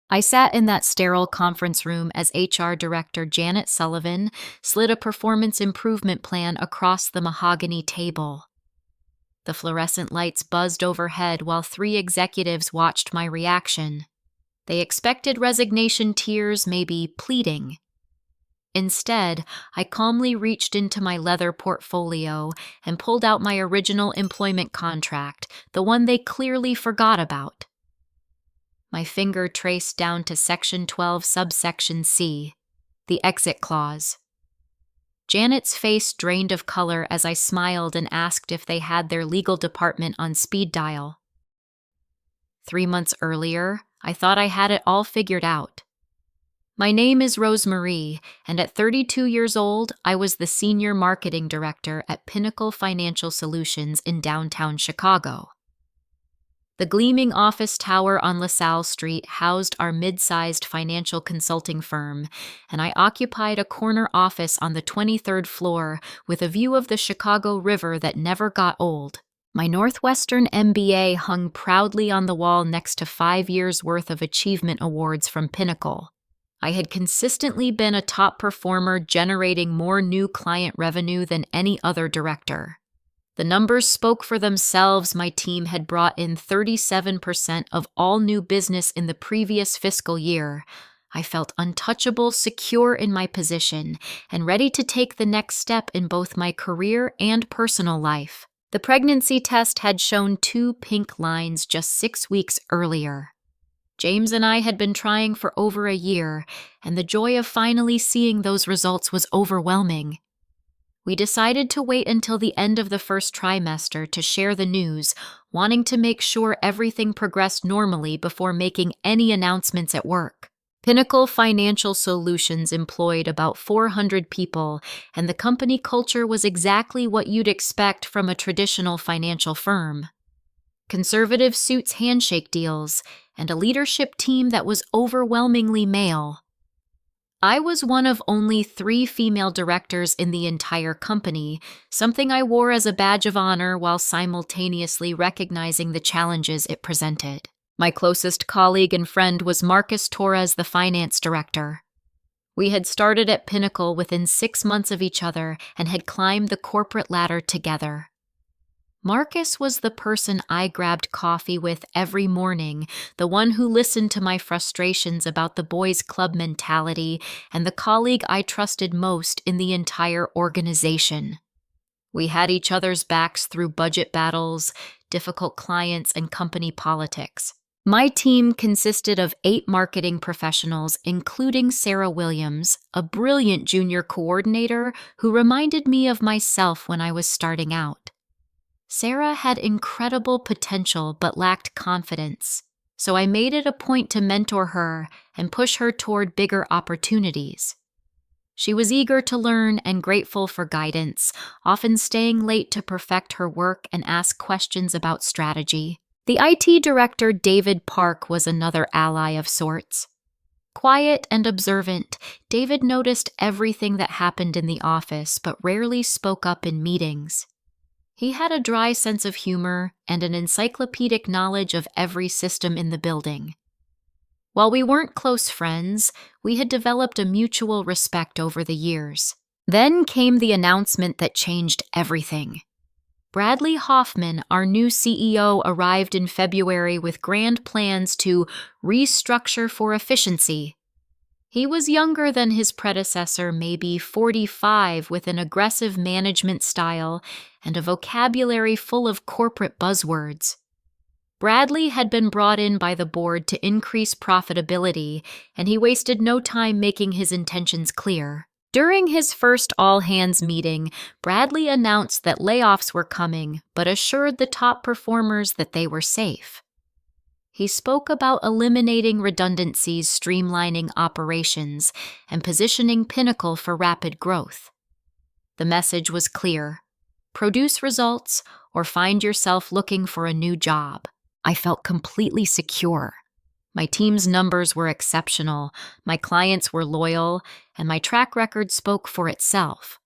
I sat in that sterile conference room as HR Director Janet Sullivan slid a performance improvement plan across the mahogany table. The fluorescent lights buzzed overhead while three executives watched my reaction. They expected resignation tears, maybe pleading. Instead, I calmly reached into my leather portfolio and pulled out my original employment contract, the one they clearly forgot about. My finger traced down to Section 12, subsection C, the exit clause. Janet's face drained of color as I smiled and asked if they had their legal department on speed dial. 3 months earlier, I thought I had it all figured out. My name is Rosemarie, and at 32 years old, I was the Senior Marketing Director at Pinnacle Financial Solutions in downtown Chicago. The gleaming office tower on LaSalle Street housed our mid-sized financial consulting firm, and I occupied a corner office on the 23rd floor with a view of the Chicago River that never got old. My Northwestern MBA hung proudly on the wall next to 5 years' worth of achievement awards from Pinnacle. I had consistently been a top performer, generating more new client revenue than any other director. The numbers spoke for themselves. My team had brought in 37% of all new business in the previous fiscal year. I felt untouchable, secure in my position, and ready to take the next step in both my career and personal life. The pregnancy test had shown 2 pink lines just 6 weeks earlier. James and I had been trying for over a year, and the joy of finally seeing those results was overwhelming. We decided to wait until the end of the first trimester to share the news, wanting to make sure everything progressed normally before making any announcements at work. Pinnacle Financial Solutions employed about 400 people, and the company culture was exactly what you'd expect from a traditional financial firm. Conservative suits handshake deals, and a leadership team that was overwhelmingly male. I was one of only 3 female directors in the entire company, something I wore as a badge of honor while simultaneously recognizing the challenges it presented. My closest colleague and friend was Marcus Torres, the finance director. We had started at Pinnacle within 6 months of each other and had climbed the corporate ladder together. Marcus was the person I grabbed coffee with every morning, the one who listened to my frustrations about the boys' club mentality, and the colleague I trusted most in the entire organization. We had each other's backs through budget battles, difficult clients, and company politics. My team consisted of 8 marketing professionals, including Sarah Williams, a brilliant junior coordinator who reminded me of myself when I was starting out. Sarah had incredible potential but lacked confidence, so I made it a point to mentor her and push her toward bigger opportunities. She was eager to learn and grateful for guidance, often staying late to perfect her work and ask questions about strategy. The IT director, David Park, was another ally of sorts. Quiet and observant, David noticed everything that happened in the office but rarely spoke up in meetings. He had a dry sense of humor and an encyclopedic knowledge of every system in the building. While we weren't close friends, we had developed a mutual respect over the years. Then came the announcement that changed everything. Bradley Hoffman, our new CEO, arrived in February with grand plans to restructure for efficiency. He was younger than his predecessor, maybe 45, with an aggressive management style and a vocabulary full of corporate buzzwords. Bradley had been brought in by the board to increase profitability, and he wasted no time making his intentions clear. During his first all-hands meeting, Bradley announced that layoffs were coming, but assured the top performers that they were safe. He spoke about eliminating redundancies, streamlining operations, and positioning Pinnacle for rapid growth. The message was clear: produce results or find yourself looking for a new job. I felt completely secure. My team's numbers were exceptional, my clients were loyal, and my track record spoke for itself.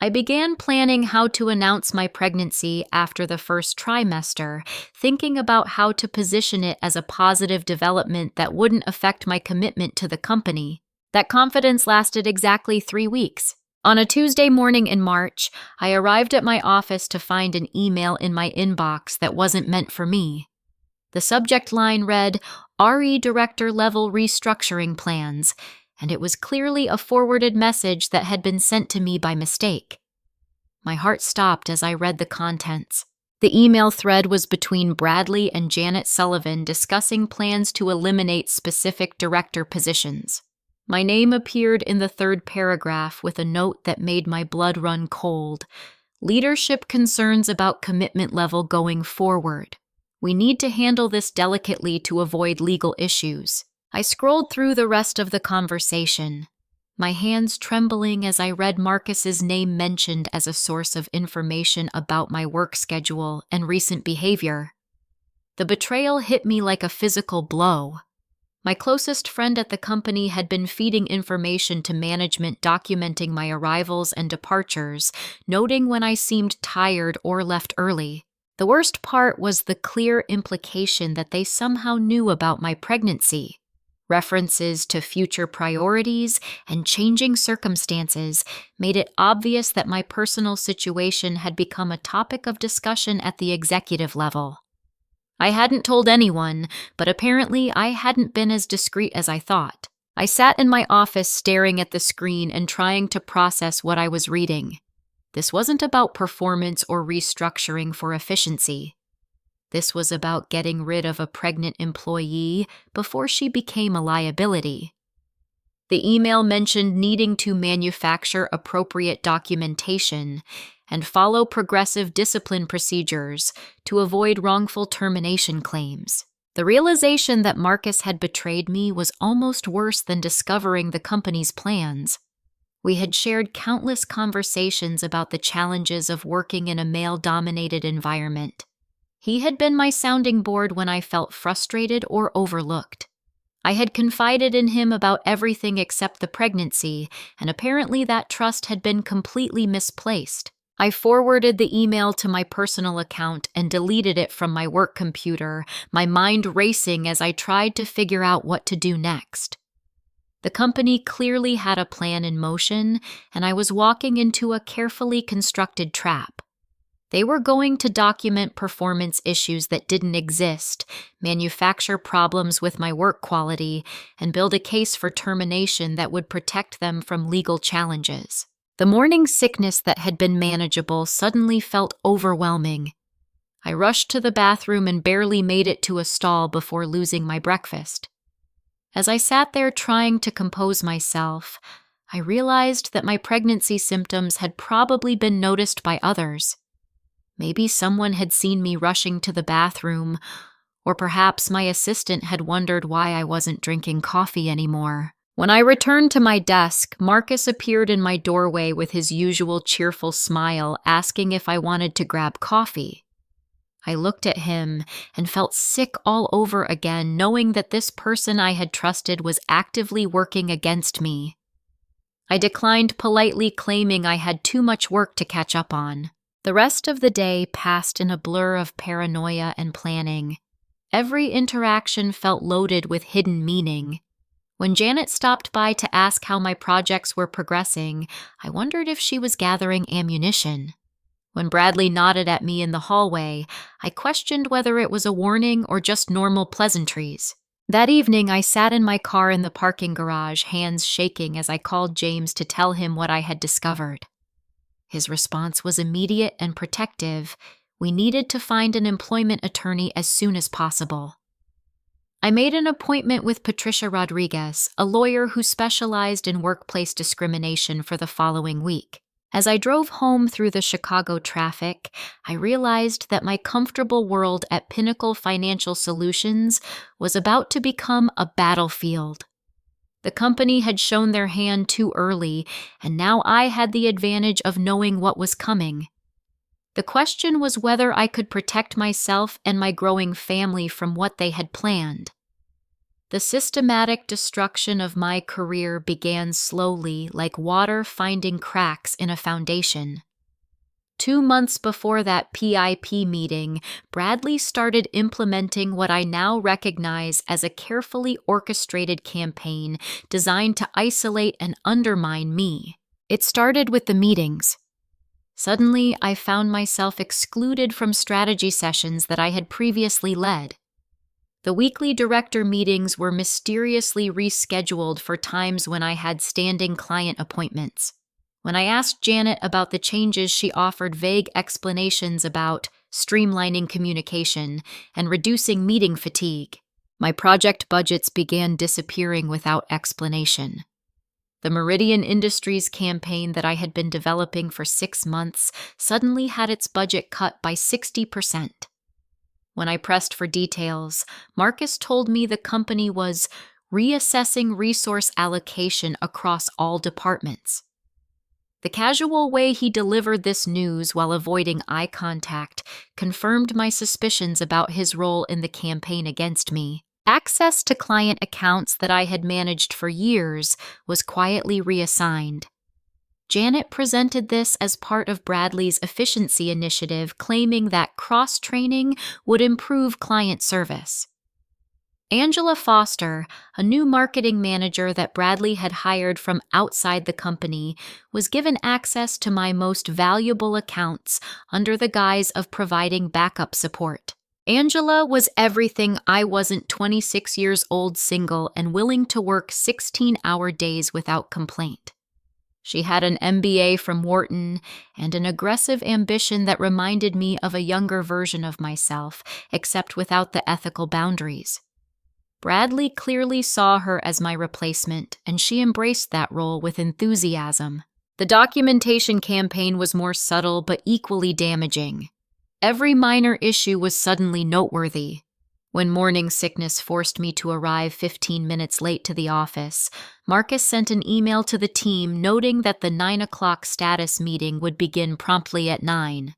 I began planning how to announce my pregnancy after the first trimester, thinking about how to position it as a positive development that wouldn't affect my commitment to the company. That confidence lasted exactly 3 weeks. On a Tuesday morning in March, I arrived at my office to find an email in my inbox that wasn't meant for me. The subject line read, RE Director Level Restructuring Plans, and it was clearly a forwarded message that had been sent to me by mistake. My heart stopped as I read the contents. The email thread was between Bradley and Janet Sullivan discussing plans to eliminate specific director positions. My name appeared in the third paragraph with a note that made my blood run cold. Leadership concerns about commitment level going forward. We need to handle this delicately to avoid legal issues. I scrolled through the rest of the conversation, my hands trembling as I read Marcus's name mentioned as a source of information about my work schedule and recent behavior. The betrayal hit me like a physical blow. My closest friend at the company had been feeding information to management documenting my arrivals and departures, noting when I seemed tired or left early. The worst part was the clear implication that they somehow knew about my pregnancy. References to future priorities and changing circumstances made it obvious that my personal situation had become a topic of discussion at the executive level. I hadn't told anyone, but apparently I hadn't been as discreet as I thought. I sat in my office staring at the screen and trying to process what I was reading. This wasn't about performance or restructuring for efficiency. This was about getting rid of a pregnant employee before she became a liability. The email mentioned needing to manufacture appropriate documentation and follow progressive discipline procedures to avoid wrongful termination claims. The realization that Marcus had betrayed me was almost worse than discovering the company's plans. We had shared countless conversations about the challenges of working in a male-dominated environment. He had been my sounding board when I felt frustrated or overlooked. I had confided in him about everything except the pregnancy, and apparently that trust had been completely misplaced. I forwarded the email to my personal account and deleted it from my work computer, my mind racing as I tried to figure out what to do next. The company clearly had a plan in motion, and I was walking into a carefully constructed trap. They were going to document performance issues that didn't exist, manufacture problems with my work quality, and build a case for termination that would protect them from legal challenges. The morning sickness that had been manageable suddenly felt overwhelming. I rushed to the bathroom and barely made it to a stall before losing my breakfast. As I sat there trying to compose myself, I realized that my pregnancy symptoms had probably been noticed by others. Maybe someone had seen me rushing to the bathroom, or perhaps my assistant had wondered why I wasn't drinking coffee anymore. When I returned to my desk, Marcus appeared in my doorway with his usual cheerful smile, asking if I wanted to grab coffee. I looked at him and felt sick all over again, knowing that this person I had trusted was actively working against me. I declined politely, claiming I had too much work to catch up on. The rest of the day passed in a blur of paranoia and planning. Every interaction felt loaded with hidden meaning. When Janet stopped by to ask how my projects were progressing, I wondered if she was gathering ammunition. When Bradley nodded at me in the hallway, I questioned whether it was a warning or just normal pleasantries. That evening, I sat in my car in the parking garage, hands shaking as I called James to tell him what I had discovered. His response was immediate and protective. We needed to find an employment attorney as soon as possible. I made an appointment with Patricia Rodriguez, a lawyer who specialized in workplace discrimination, for the following week. As I drove home through the Chicago traffic, I realized that my comfortable world at Pinnacle Financial Solutions was about to become a battlefield. The company had shown their hand too early, and now I had the advantage of knowing what was coming. The question was whether I could protect myself and my growing family from what they had planned. The systematic destruction of my career began slowly, like water finding cracks in a foundation. 2 months before that PIP meeting, Bradley started implementing what I now recognize as a carefully orchestrated campaign designed to isolate and undermine me. It started with the meetings. Suddenly, I found myself excluded from strategy sessions that I had previously led. The weekly director meetings were mysteriously rescheduled for times when I had standing client appointments. When I asked Janet about the changes, she offered vague explanations about streamlining communication and reducing meeting fatigue. My project budgets began disappearing without explanation. The Meridian Industries campaign that I had been developing for 6 months suddenly had its budget cut by 60%. When I pressed for details, Marcus told me the company was reassessing resource allocation across all departments. The casual way he delivered this news while avoiding eye contact confirmed my suspicions about his role in the campaign against me. Access to client accounts that I had managed for years was quietly reassigned. Janet presented this as part of Bradley's efficiency initiative, claiming that cross-training would improve client service. Angela Foster, a new marketing manager that Bradley had hired from outside the company, was given access to my most valuable accounts under the guise of providing backup support. Angela was everything I wasn't 26 years old, single, and willing to work 16-hour days without complaint. She had an MBA from Wharton and an aggressive ambition that reminded me of a younger version of myself, except without the ethical boundaries. Bradley clearly saw her as my replacement, and she embraced that role with enthusiasm. The documentation campaign was more subtle but equally damaging. Every minor issue was suddenly noteworthy. When morning sickness forced me to arrive 15 minutes late to the office, Marcus sent an email to the team noting that the 9 o'clock status meeting would begin promptly at 9.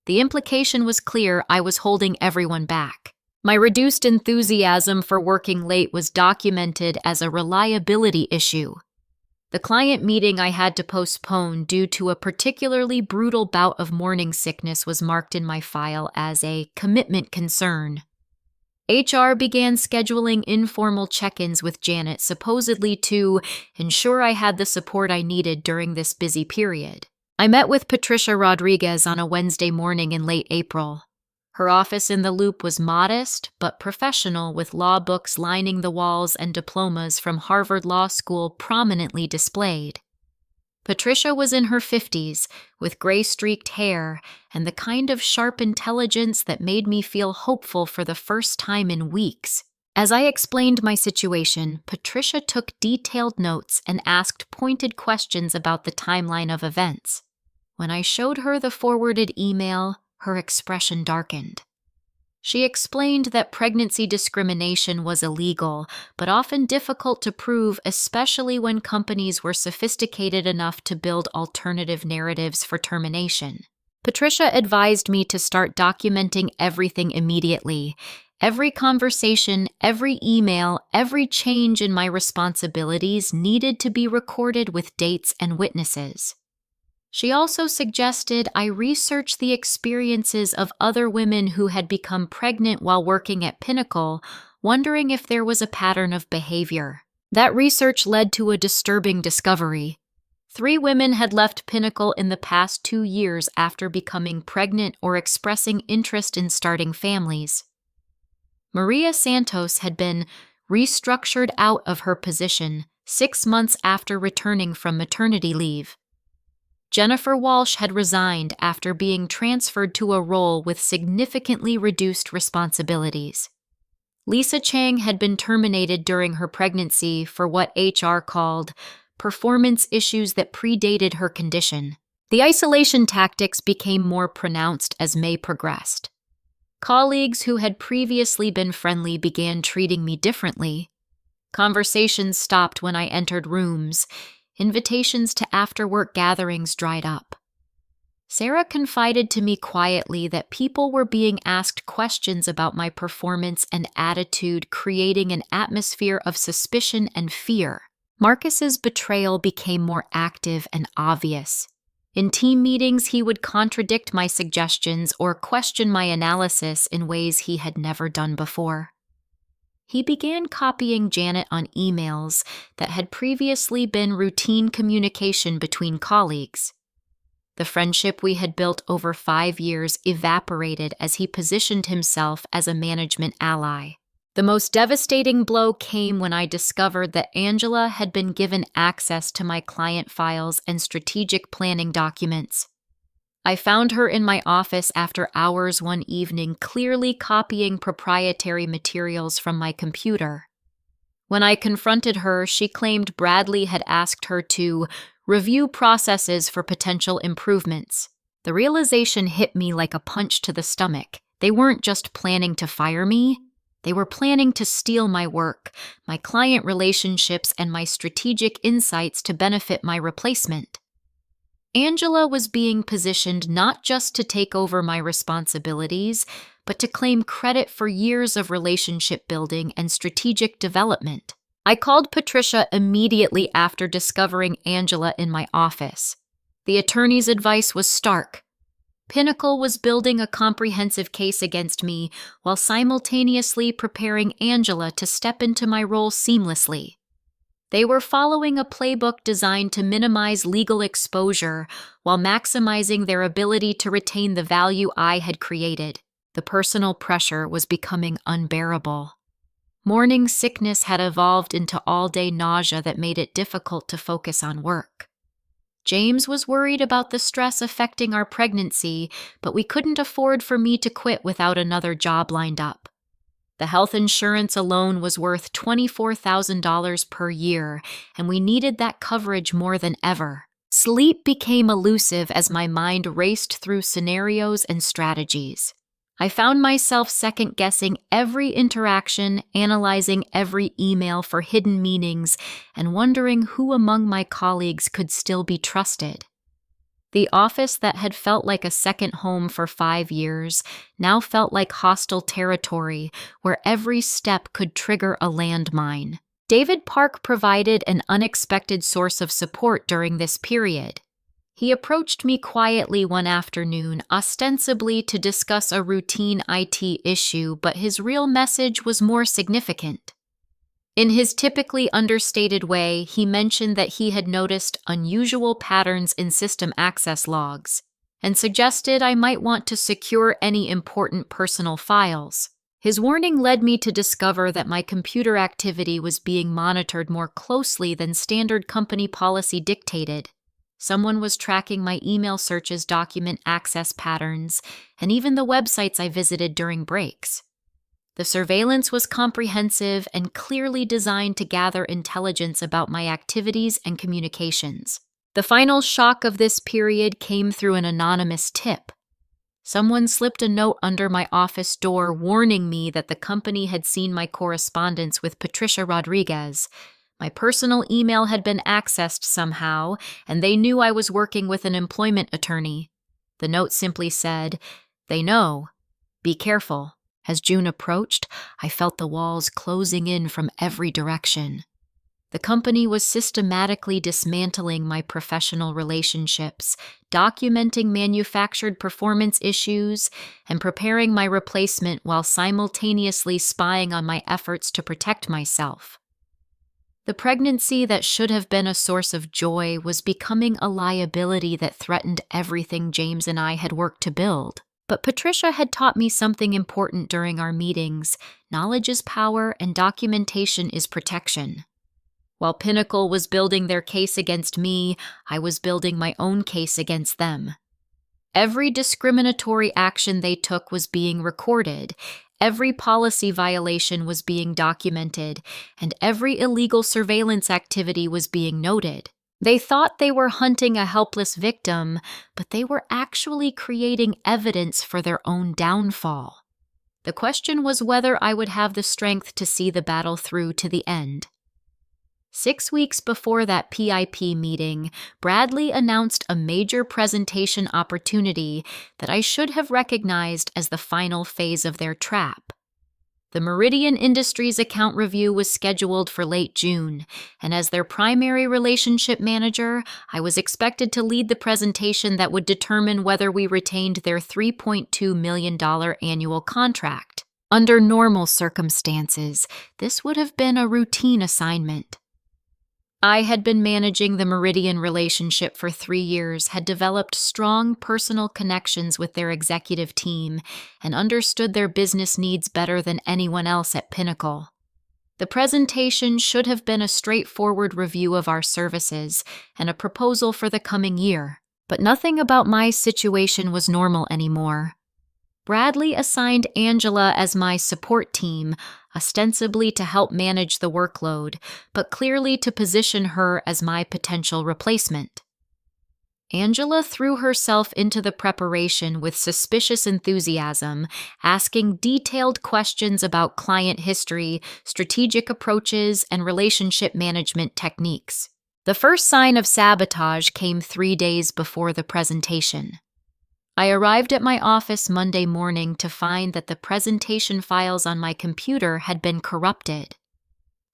The implication was clear: I was holding everyone back. My reduced enthusiasm for working late was documented as a reliability issue. The client meeting I had to postpone due to a particularly brutal bout of morning sickness was marked in my file as a commitment concern. HR began scheduling informal check-ins with Janet, supposedly to ensure I had the support I needed during this busy period. I met with Patricia Rodriguez on a Wednesday morning in late April. Her office in the Loop was modest but professional, with law books lining the walls and diplomas from Harvard Law School prominently displayed. Patricia was in her 50s, with gray-streaked hair and the kind of sharp intelligence that made me feel hopeful for the first time in weeks. As I explained my situation, Patricia took detailed notes and asked pointed questions about the timeline of events. When I showed her the forwarded email, her expression darkened. She explained that pregnancy discrimination was illegal, but often difficult to prove, especially when companies were sophisticated enough to build alternative narratives for termination. Patricia advised me to start documenting everything immediately. Every conversation, every email, every change in my responsibilities needed to be recorded with dates and witnesses. She also suggested I research the experiences of other women who had become pregnant while working at Pinnacle, wondering if there was a pattern of behavior. That research led to a disturbing discovery. 3 women had left Pinnacle in the past 2 years after becoming pregnant or expressing interest in starting families. Maria Santos had been restructured out of her position 6 months after returning from maternity leave. Jennifer Walsh had resigned after being transferred to a role with significantly reduced responsibilities. Lisa Chang had been terminated during her pregnancy for what HR called performance issues that predated her condition. The isolation tactics became more pronounced as May progressed. Colleagues who had previously been friendly began treating me differently. Conversations stopped when I entered rooms. Invitations to after-work gatherings dried up. Sarah confided to me quietly that people were being asked questions about my performance and attitude, creating an atmosphere of suspicion and fear. Marcus's betrayal became more active and obvious. In team meetings, he would contradict my suggestions or question my analysis in ways he had never done before. He began copying Janet on emails that had previously been routine communication between colleagues. The friendship we had built over 5 years evaporated as he positioned himself as a management ally. The most devastating blow came when I discovered that Angela had been given access to my client files and strategic planning documents. I found her in my office after hours one evening, clearly copying proprietary materials from my computer. When I confronted her, she claimed Bradley had asked her to review processes for potential improvements. The realization hit me like a punch to the stomach. They weren't just planning to fire me. They were planning to steal my work, my client relationships, and my strategic insights to benefit my replacement. Angela was being positioned not just to take over my responsibilities, but to claim credit for years of relationship building and strategic development. I called Patricia immediately after discovering Angela in my office. The attorney's advice was stark. Pinnacle was building a comprehensive case against me while simultaneously preparing Angela to step into my role seamlessly. They were following a playbook designed to minimize legal exposure while maximizing their ability to retain the value I had created. The personal pressure was becoming unbearable. Morning sickness had evolved into all-day nausea that made it difficult to focus on work. James was worried about the stress affecting our pregnancy, but we couldn't afford for me to quit without another job lined up. The health insurance alone was worth $24,000 per year, and we needed that coverage more than ever. Sleep became elusive as my mind raced through scenarios and strategies. I found myself second-guessing every interaction, analyzing every email for hidden meanings, and wondering who among my colleagues could still be trusted. The office that had felt like a second home for 5 years now felt like hostile territory where every step could trigger a landmine. David Park provided an unexpected source of support during this period. He approached me quietly one afternoon, ostensibly to discuss a routine IT issue, but his real message was more significant. In his typically understated way, he mentioned that he had noticed unusual patterns in system access logs and suggested I might want to secure any important personal files. His warning led me to discover that my computer activity was being monitored more closely than standard company policy dictated. Someone was tracking my email searches, document access patterns, and even the websites I visited during breaks. The surveillance was comprehensive and clearly designed to gather intelligence about my activities and communications. The final shock of this period came through an anonymous tip. Someone slipped a note under my office door warning me that the company had seen my correspondence with Patricia Rodriguez. My personal email had been accessed somehow, and they knew I was working with an employment attorney. The note simply said, "They know. Be careful." As June approached, I felt the walls closing in from every direction. The company was systematically dismantling my professional relationships, documenting manufactured performance issues, and preparing my replacement while simultaneously spying on my efforts to protect myself. The pregnancy that should have been a source of joy was becoming a liability that threatened everything James and I had worked to build. But Patricia had taught me something important during our meetings. Knowledge is power and documentation is protection. While Pinnacle was building their case against me, I was building my own case against them. Every discriminatory action they took was being recorded. Every policy violation was being documented, and every illegal surveillance activity was being noted. They thought they were hunting a helpless victim, but they were actually creating evidence for their own downfall. The question was whether I would have the strength to see the battle through to the end. 6 weeks before that PIP meeting, Bradley announced a major presentation opportunity that I should have recognized as the final phase of their trap. The Meridian Industries account review was scheduled for late June, and as their primary relationship manager, I was expected to lead the presentation that would determine whether we retained their $3.2 million annual contract. Under normal circumstances, this would have been a routine assignment. I had been managing the Meridian relationship for 3 years, had developed strong personal connections with their executive team, and understood their business needs better than anyone else at Pinnacle. The presentation should have been a straightforward review of our services and a proposal for the coming year, but nothing about my situation was normal anymore. Bradley assigned Angela as my support team, ostensibly to help manage the workload, but clearly to position her as my potential replacement. Angela threw herself into the preparation with suspicious enthusiasm, asking detailed questions about client history, strategic approaches, and relationship management techniques. The first sign of sabotage came 3 days before the presentation. I arrived at my office Monday morning to find that the presentation files on my computer had been corrupted.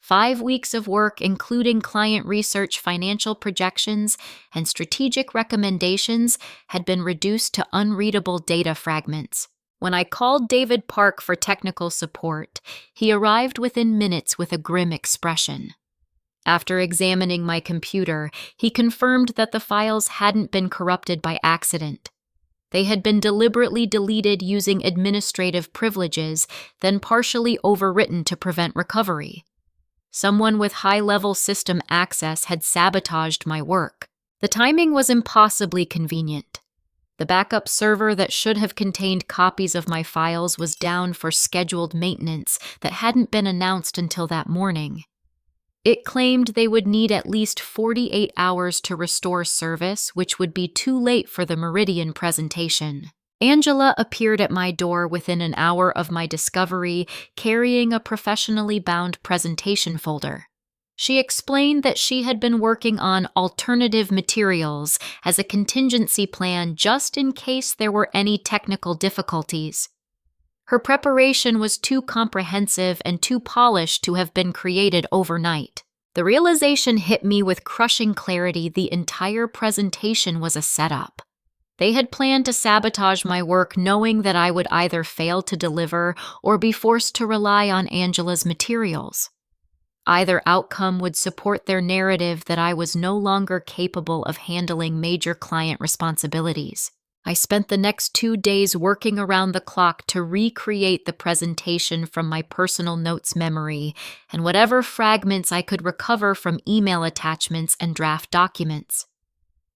5 weeks of work, including client research, financial projections, and strategic recommendations, had been reduced to unreadable data fragments. When I called David Park for technical support, he arrived within minutes with a grim expression. After examining my computer, he confirmed that the files hadn't been corrupted by accident. They had been deliberately deleted using administrative privileges, then partially overwritten to prevent recovery. Someone with high-level system access had sabotaged my work. The timing was impossibly convenient. The backup server that should have contained copies of my files was down for scheduled maintenance that hadn't been announced until that morning. It claimed they would need at least 48 hours to restore service, which would be too late for the Meridian presentation. Angela appeared at my door within an hour of my discovery, carrying a professionally bound presentation folder. She explained that she had been working on alternative materials as a contingency plan just in case there were any technical difficulties. Her preparation was too comprehensive and too polished to have been created overnight. The realization hit me with crushing clarity. The entire presentation was a setup. They had planned to sabotage my work, knowing that I would either fail to deliver or be forced to rely on Angela's materials. Either outcome would support their narrative that I was no longer capable of handling major client responsibilities. I spent the next 2 days working around the clock to recreate the presentation from my personal notes memory and whatever fragments I could recover from email attachments and draft documents.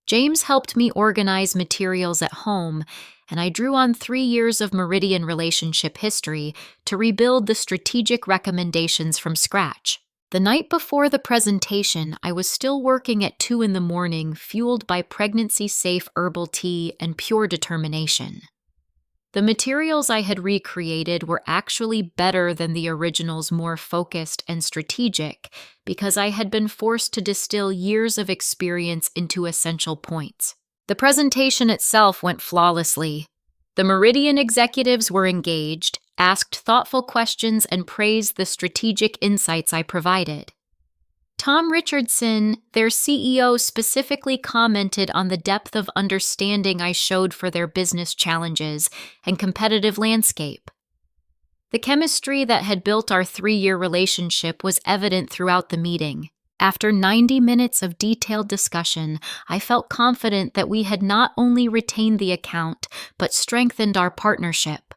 James helped me organize materials at home, and I drew on 3 years of Meridian relationship history to rebuild the strategic recommendations from scratch. The night before the presentation, I was still working at 2 a.m, fueled by pregnancy-safe herbal tea and pure determination. The materials I had recreated were actually better than the original's, more focused and strategic, because I had been forced to distill years of experience into essential points. The presentation itself went flawlessly. The Meridian executives were engaged, asked thoughtful questions, and praised the strategic insights I provided. Tom Richardson, their CEO, specifically commented on the depth of understanding I showed for their business challenges and competitive landscape. The chemistry that had built our 3-year relationship was evident throughout the meeting. After 90 minutes of detailed discussion, I felt confident that we had not only retained the account, but strengthened our partnership.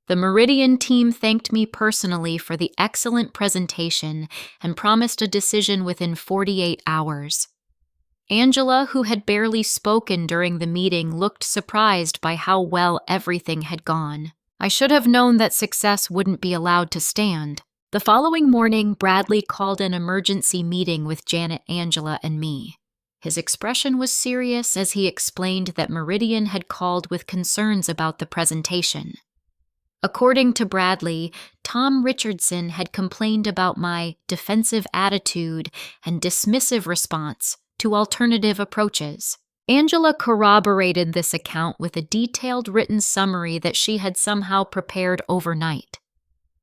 The Meridian team thanked me personally for the excellent presentation and promised a decision within 48 hours. Angela, who had barely spoken during the meeting, looked surprised by how well everything had gone. I should have known that success wouldn't be allowed to stand. The following morning, Bradley called an emergency meeting with Janet, Angela, and me. His expression was serious as he explained that Meridian had called with concerns about the presentation. According to Bradley, Tom Richardson had complained about my defensive attitude and dismissive response to alternative approaches. Angela corroborated this account with a detailed written summary that she had somehow prepared overnight.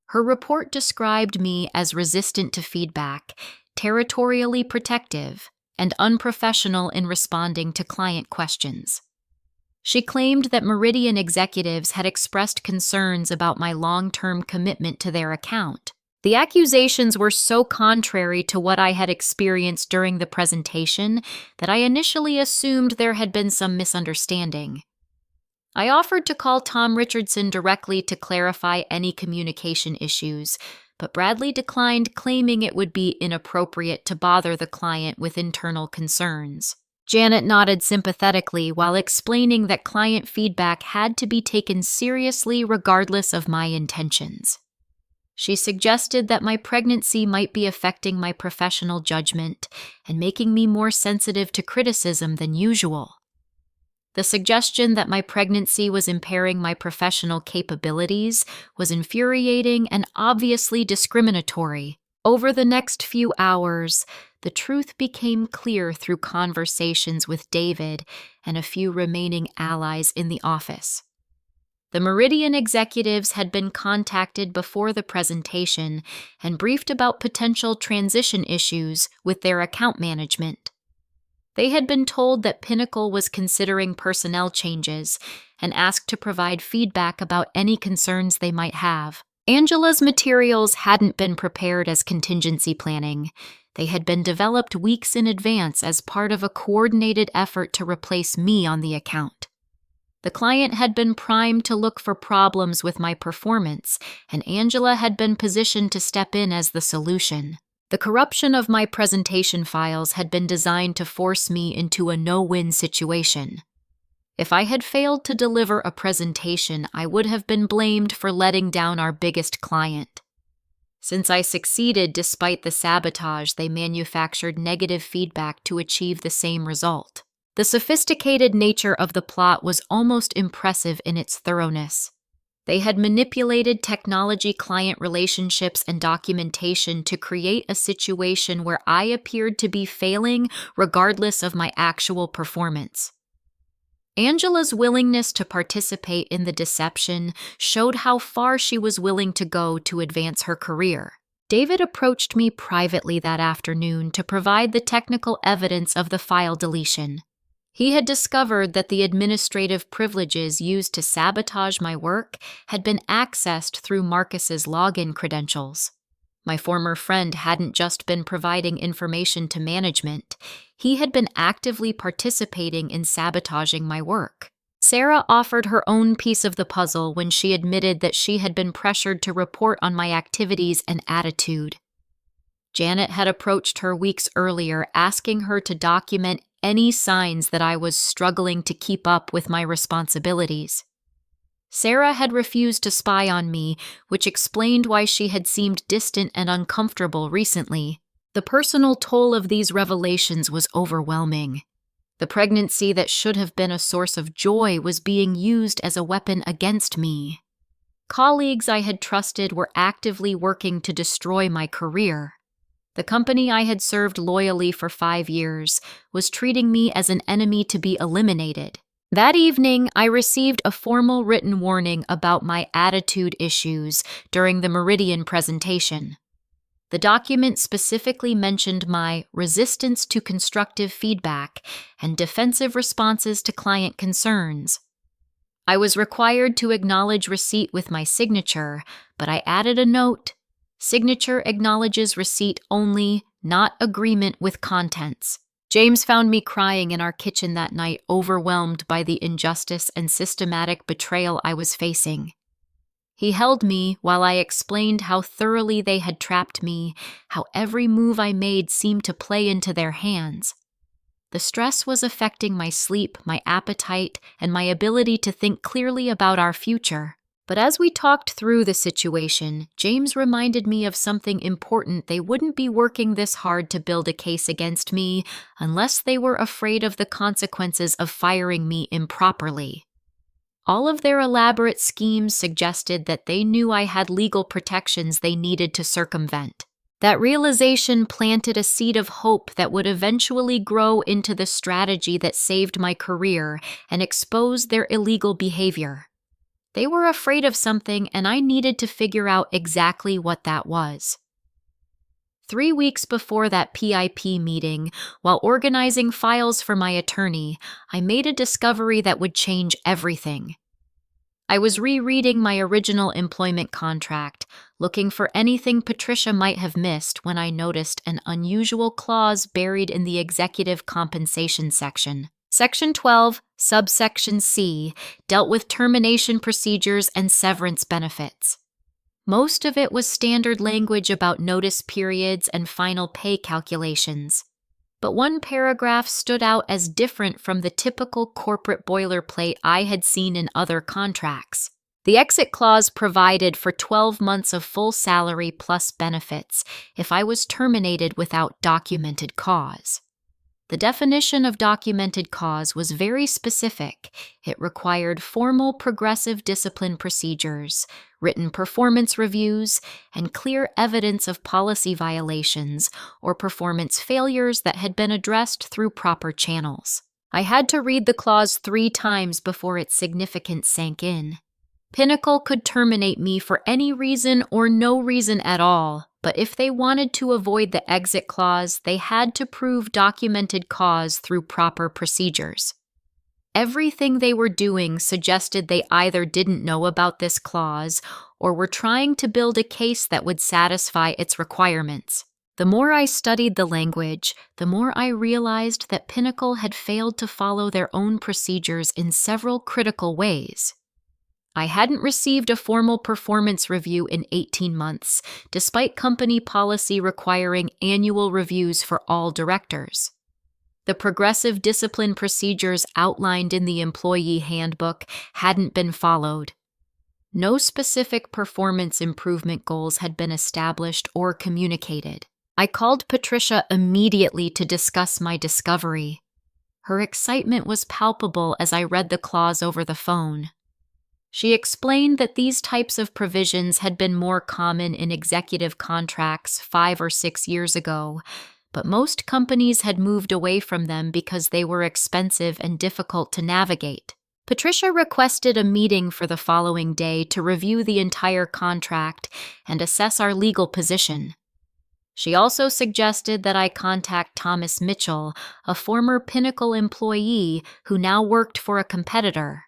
Her report described me as resistant to feedback, territorially protective, and unprofessional in responding to client questions. She claimed that Meridian executives had expressed concerns about my long-term commitment to their account. The accusations were so contrary to what I had experienced during the presentation that I initially assumed there had been some misunderstanding. I offered to call Tom Richardson directly to clarify any communication issues, but Bradley declined, claiming it would be inappropriate to bother the client with internal concerns. Janet nodded sympathetically while explaining that client feedback had to be taken seriously regardless of my intentions. She suggested that my pregnancy might be affecting my professional judgment and making me more sensitive to criticism than usual. The suggestion that my pregnancy was impairing my professional capabilities was infuriating and obviously discriminatory. Over the next few hours, the truth became clear through conversations with David and a few remaining allies in the office. The Meridian executives had been contacted before the presentation and briefed about potential transition issues with their account management. They had been told that Pinnacle was considering personnel changes and asked to provide feedback about any concerns they might have. Angela's materials hadn't been prepared as contingency planning. They had been developed weeks in advance as part of a coordinated effort to replace me on the account. The client had been primed to look for problems with my performance, and Angela had been positioned to step in as the solution. The corruption of my presentation files had been designed to force me into a no-win situation. If I had failed to deliver a presentation, I would have been blamed for letting down our biggest client. Since I succeeded despite the sabotage, they manufactured negative feedback to achieve the same result. The sophisticated nature of the plot was almost impressive in its thoroughness. They had manipulated technology-client relationships and documentation to create a situation where I appeared to be failing regardless of my actual performance. Angela's willingness to participate in the deception showed how far she was willing to go to advance her career. David approached me privately that afternoon to provide the technical evidence of the file deletion. He had discovered that the administrative privileges used to sabotage my work had been accessed through Marcus's login credentials. My former friend hadn't just been providing information to management, he had been actively participating in sabotaging my work. Sarah offered her own piece of the puzzle when she admitted that she had been pressured to report on my activities and attitude. Janet had approached her weeks earlier, asking her to document any signs that I was struggling to keep up with my responsibilities. Sarah had refused to spy on me, which explained why she had seemed distant and uncomfortable recently. The personal toll of these revelations was overwhelming. The pregnancy that should have been a source of joy was being used as a weapon against me. Colleagues I had trusted were actively working to destroy my career. The company I had served loyally for 5 years was treating me as an enemy to be eliminated. That evening, I received a formal written warning about my attitude issues during the Meridian presentation. The document specifically mentioned my resistance to constructive feedback and defensive responses to client concerns. I was required to acknowledge receipt with my signature, but I added a note: signature acknowledges receipt only, not agreement with contents. James found me crying in our kitchen that night, overwhelmed by the injustice and systematic betrayal I was facing. He held me while I explained how thoroughly they had trapped me, how every move I made seemed to play into their hands. The stress was affecting my sleep, my appetite, and my ability to think clearly about our future. But as we talked through the situation, James reminded me of something important. They wouldn't be working this hard to build a case against me unless they were afraid of the consequences of firing me improperly. All of their elaborate schemes suggested that they knew I had legal protections they needed to circumvent. That realization planted a seed of hope that would eventually grow into the strategy that saved my career and exposed their illegal behavior. They were afraid of something, and I needed to figure out exactly what that was. 3 weeks before that PIP meeting, while organizing files for my attorney, I made a discovery that would change everything. I was rereading my original employment contract, looking for anything Patricia might have missed when I noticed an unusual clause buried in the executive compensation section. Section 12, subsection C, dealt with termination procedures and severance benefits. Most of it was standard language about notice periods and final pay calculations. But one paragraph stood out as different from the typical corporate boilerplate I had seen in other contracts. The exit clause provided for 12 months of full salary plus benefits if I was terminated without documented cause. The definition of documented cause was very specific. It required formal progressive discipline procedures, written performance reviews, and clear evidence of policy violations or performance failures that had been addressed through proper channels. I had to read the clause 3 times before its significance sank in. Pinnacle could terminate me for any reason or no reason at all, but if they wanted to avoid the exit clause, they had to prove documented cause through proper procedures. Everything they were doing suggested they either didn't know about this clause or were trying to build a case that would satisfy its requirements. The more I studied the language, the more I realized that Pinnacle had failed to follow their own procedures in several critical ways. I hadn't received a formal performance review in 18 months, despite company policy requiring annual reviews for all directors. The progressive discipline procedures outlined in the employee handbook hadn't been followed. No specific performance improvement goals had been established or communicated. I called Patricia immediately to discuss my discovery. Her excitement was palpable as I read the clause over the phone. She explained that these types of provisions had been more common in executive contracts 5 or 6 years ago, but most companies had moved away from them because they were expensive and difficult to navigate. Patricia requested a meeting for the following day to review the entire contract and assess our legal position. She also suggested that I contact Thomas Mitchell, a former Pinnacle employee who now worked for a competitor.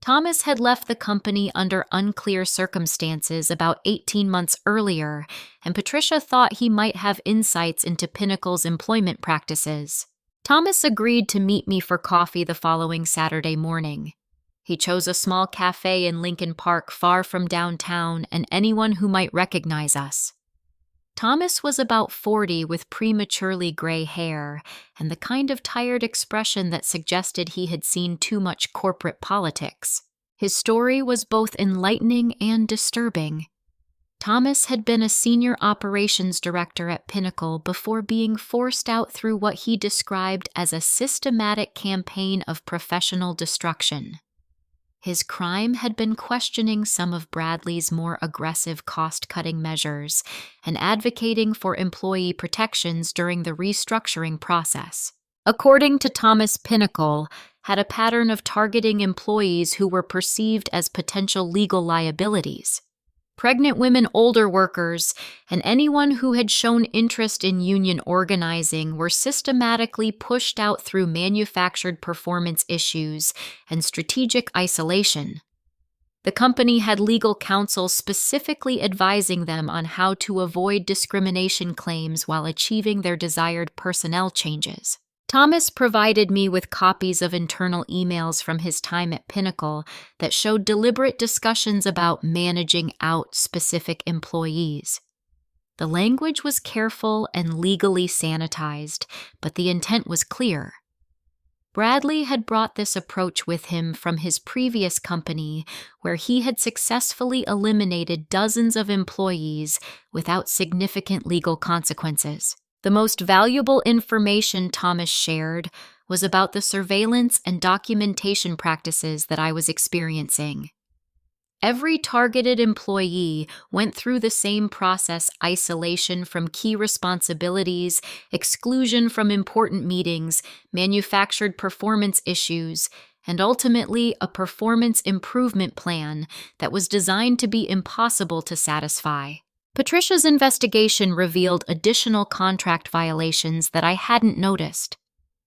Thomas had left the company under unclear circumstances about 18 months earlier, and Patricia thought he might have insights into Pinnacle's employment practices. Thomas agreed to meet me for coffee the following Saturday morning. He chose a small cafe in Lincoln Park far from downtown and anyone who might recognize us. Thomas was about 40 with prematurely gray hair and the kind of tired expression that suggested he had seen too much corporate politics. His story was both enlightening and disturbing. Thomas had been a senior operations director at Pinnacle before being forced out through what he described as a systematic campaign of professional destruction. His crime had been questioning some of Bradley's more aggressive cost-cutting measures and advocating for employee protections during the restructuring process. According to Thomas, Pinnacle had a pattern of targeting employees who were perceived as potential legal liabilities. Pregnant women, older workers, and anyone who had shown interest in union organizing were systematically pushed out through manufactured performance issues and strategic isolation. The company had legal counsel specifically advising them on how to avoid discrimination claims while achieving their desired personnel changes. Thomas provided me with copies of internal emails from his time at Pinnacle that showed deliberate discussions about managing out specific employees. The language was careful and legally sanitized, but the intent was clear. Bradley had brought this approach with him from his previous company, where he had successfully eliminated dozens of employees without significant legal consequences. The most valuable information Thomas shared was about the surveillance and documentation practices that I was experiencing. Every targeted employee went through the same process: isolation from key responsibilities, exclusion from important meetings, manufactured performance issues, and ultimately a performance improvement plan that was designed to be impossible to satisfy. Patricia's investigation revealed additional contract violations that I hadn't noticed.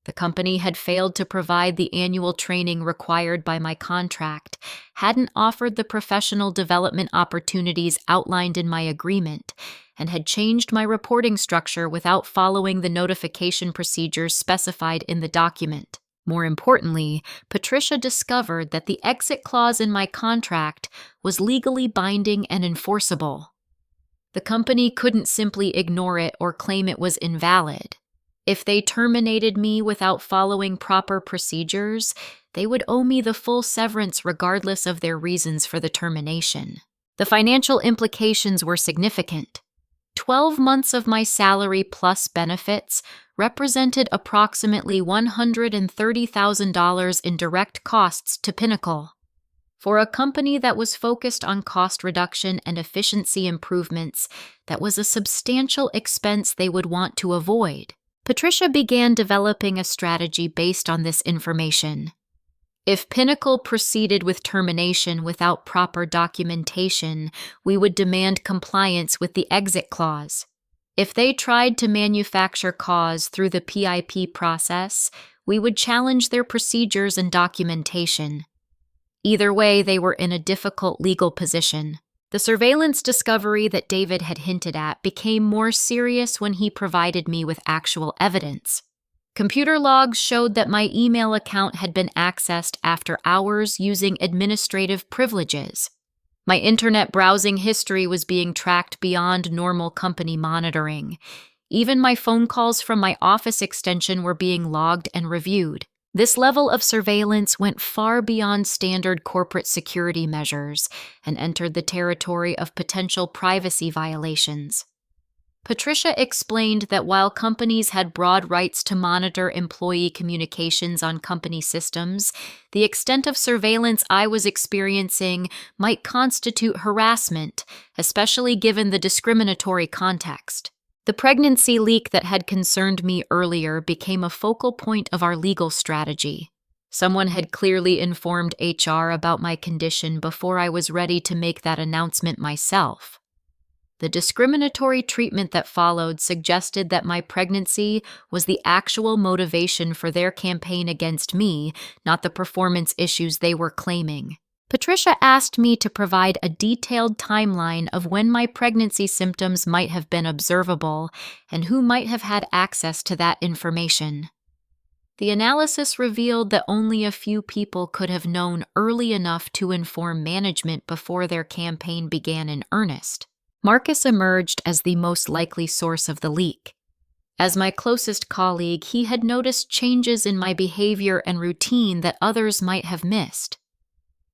The company had failed to provide the annual training required by my contract, hadn't offered the professional development opportunities outlined in my agreement, and had changed my reporting structure without following the notification procedures specified in the document. More importantly, Patricia discovered that the exit clause in my contract was legally binding and enforceable. The company couldn't simply ignore it or claim it was invalid. If they terminated me without following proper procedures, they would owe me the full severance regardless of their reasons for the termination. The financial implications were significant. 12 months of my salary plus benefits represented approximately $130,000 in direct costs to Pinnacle. For a company that was focused on cost reduction and efficiency improvements, that was a substantial expense they would want to avoid. Patricia began developing a strategy based on this information. If Pinnacle proceeded with termination without proper documentation, we would demand compliance with the exit clause. If they tried to manufacture cause through the PIP process, we would challenge their procedures and documentation. Either way, they were in a difficult legal position. The surveillance discovery that David had hinted at became more serious when he provided me with actual evidence. Computer logs showed that my email account had been accessed after hours using administrative privileges. My internet browsing history was being tracked beyond normal company monitoring. Even my phone calls from my office extension were being logged and reviewed. This level of surveillance went far beyond standard corporate security measures and entered the territory of potential privacy violations. Patricia explained that while companies had broad rights to monitor employee communications on company systems, the extent of surveillance I was experiencing might constitute harassment, especially given the discriminatory context. The pregnancy leak that had concerned me earlier became a focal point of our legal strategy. Someone had clearly informed HR about my condition before I was ready to make that announcement myself. The discriminatory treatment that followed suggested that my pregnancy was the actual motivation for their campaign against me, not the performance issues they were claiming. Patricia asked me to provide a detailed timeline of when my pregnancy symptoms might have been observable and who might have had access to that information. The analysis revealed that only a few people could have known early enough to inform management before their campaign began in earnest. Marcus emerged as the most likely source of the leak. As my closest colleague, he had noticed changes in my behavior and routine that others might have missed.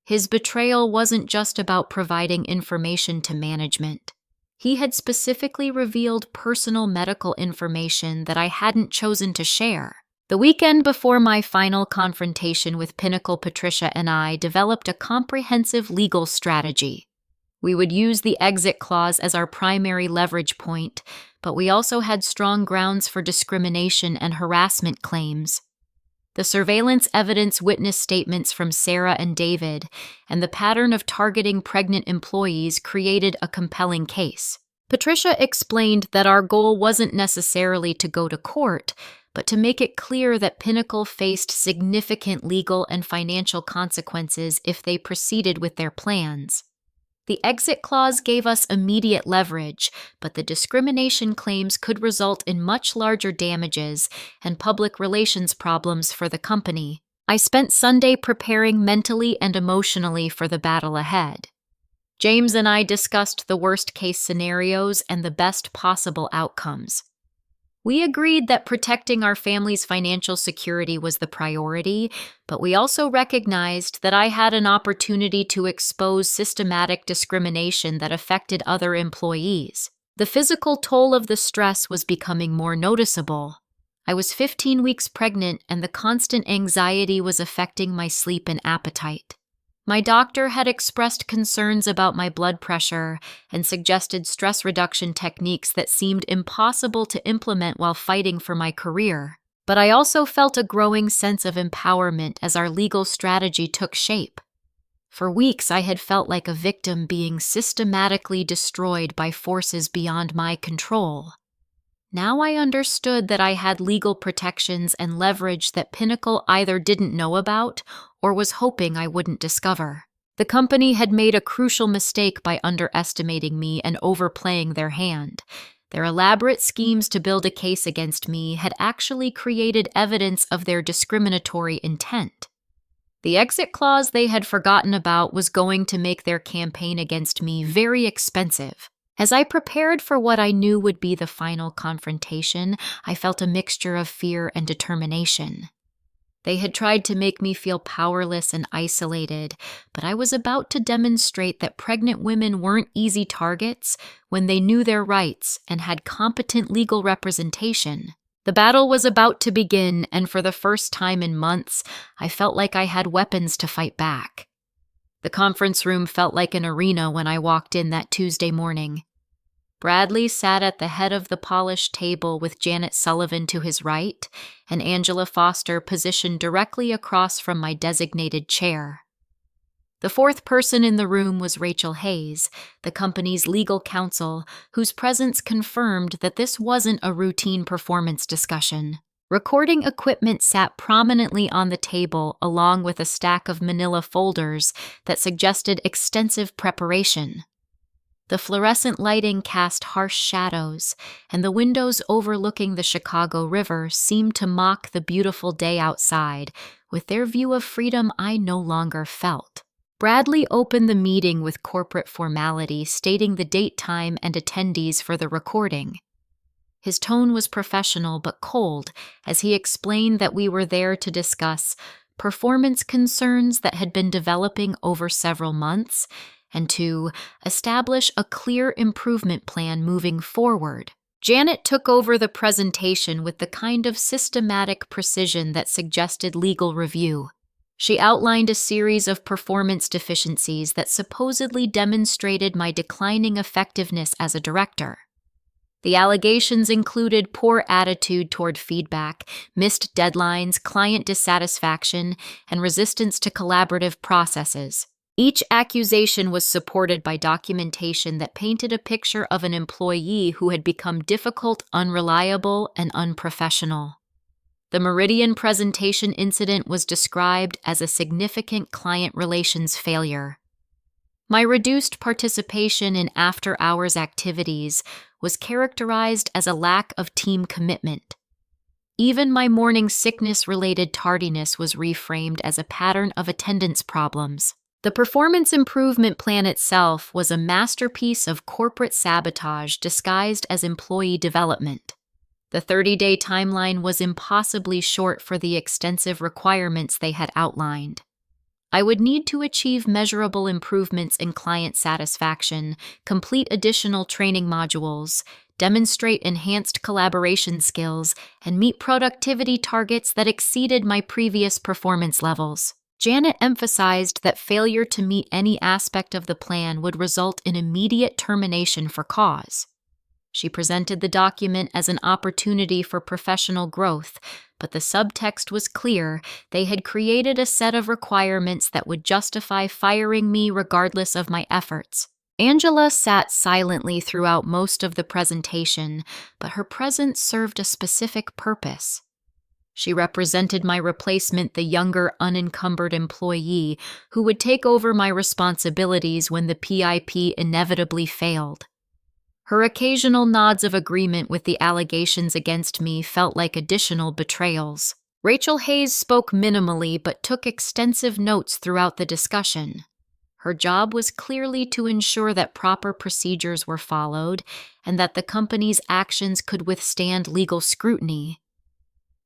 His betrayal wasn't just about providing information to management. He had specifically revealed personal medical information that I hadn't chosen to share. The weekend before my final confrontation with Pinnacle, Patricia and I developed a comprehensive legal strategy. We would use the exit clause as our primary leverage point, but we also had strong grounds for discrimination and harassment claims. The surveillance evidence witness statements from Sarah and David and the pattern of targeting pregnant employees created a compelling case. Patricia explained that our goal wasn't necessarily to go to court, but to make it clear that Pinnacle faced significant legal and financial consequences if they proceeded with their plans. The exit clause gave us immediate leverage, but the discrimination claims could result in much larger damages and public relations problems for the company. I spent Sunday preparing mentally and emotionally for the battle ahead. James and I discussed the worst-case scenarios and the best possible outcomes. We agreed that protecting our family's financial security was the priority, but we also recognized that I had an opportunity to expose systematic discrimination that affected other employees. The physical toll of the stress was becoming more noticeable. I was 15 weeks pregnant, and the constant anxiety was affecting my sleep and appetite. My doctor had expressed concerns about my blood pressure and suggested stress reduction techniques that seemed impossible to implement while fighting for my career. But I also felt a growing sense of empowerment as our legal strategy took shape. For weeks, I had felt like a victim being systematically destroyed by forces beyond my control. Now I understood that I had legal protections and leverage that Pinnacle either didn't know about or was hoping I wouldn't discover. The company had made a crucial mistake by underestimating me and overplaying their hand. Their elaborate schemes to build a case against me had actually created evidence of their discriminatory intent. The exit clause they had forgotten about was going to make their campaign against me very expensive. As I prepared for what I knew would be the final confrontation, I felt a mixture of fear and determination. They had tried to make me feel powerless and isolated, but I was about to demonstrate that pregnant women weren't easy targets when they knew their rights and had competent legal representation. The battle was about to begin, and for the first time in months, I felt like I had weapons to fight back. The conference room felt like an arena when I walked in that Tuesday morning. Bradley sat at the head of the polished table with Janet Sullivan to his right, and Angela Foster positioned directly across from my designated chair. The fourth person in the room was Rachel Hayes, the company's legal counsel, whose presence confirmed that this wasn't a routine performance discussion. Recording equipment sat prominently on the table along with a stack of manila folders that suggested extensive preparation. The fluorescent lighting cast harsh shadows, and the windows overlooking the Chicago River seemed to mock the beautiful day outside, with their view of freedom I no longer felt. Bradley opened the meeting with corporate formality, stating the date, time, and attendees for the recording. His tone was professional but cold as he explained that we were there to discuss performance concerns that had been developing over several months and to establish a clear improvement plan moving forward. Janet took over the presentation with the kind of systematic precision that suggested legal review. She outlined a series of performance deficiencies that supposedly demonstrated my declining effectiveness as a director. The allegations included poor attitude toward feedback, missed deadlines, client dissatisfaction, and resistance to collaborative processes. Each accusation was supported by documentation that painted a picture of an employee who had become difficult, unreliable, and unprofessional. The Meridian presentation incident was described as a significant client relations failure. My reduced participation in after-hours activities was characterized as a lack of team commitment. Even my morning sickness-related tardiness was reframed as a pattern of attendance problems. The performance improvement plan itself was a masterpiece of corporate sabotage disguised as employee development. The 30-day timeline was impossibly short for the extensive requirements they had outlined. I would need to achieve measurable improvements in client satisfaction, complete additional training modules, demonstrate enhanced collaboration skills, and meet productivity targets that exceeded my previous performance levels. Janet emphasized that failure to meet any aspect of the plan would result in immediate termination for cause. She presented the document as an opportunity for professional growth, but the subtext was clear. They had created a set of requirements that would justify firing me regardless of my efforts. Angela sat silently throughout most of the presentation, but her presence served a specific purpose. She represented my replacement, the younger, unencumbered employee who would take over my responsibilities when the PIP inevitably failed. Her occasional nods of agreement with the allegations against me felt like additional betrayals. Rachel Hayes spoke minimally but took extensive notes throughout the discussion. Her job was clearly to ensure that proper procedures were followed and that the company's actions could withstand legal scrutiny.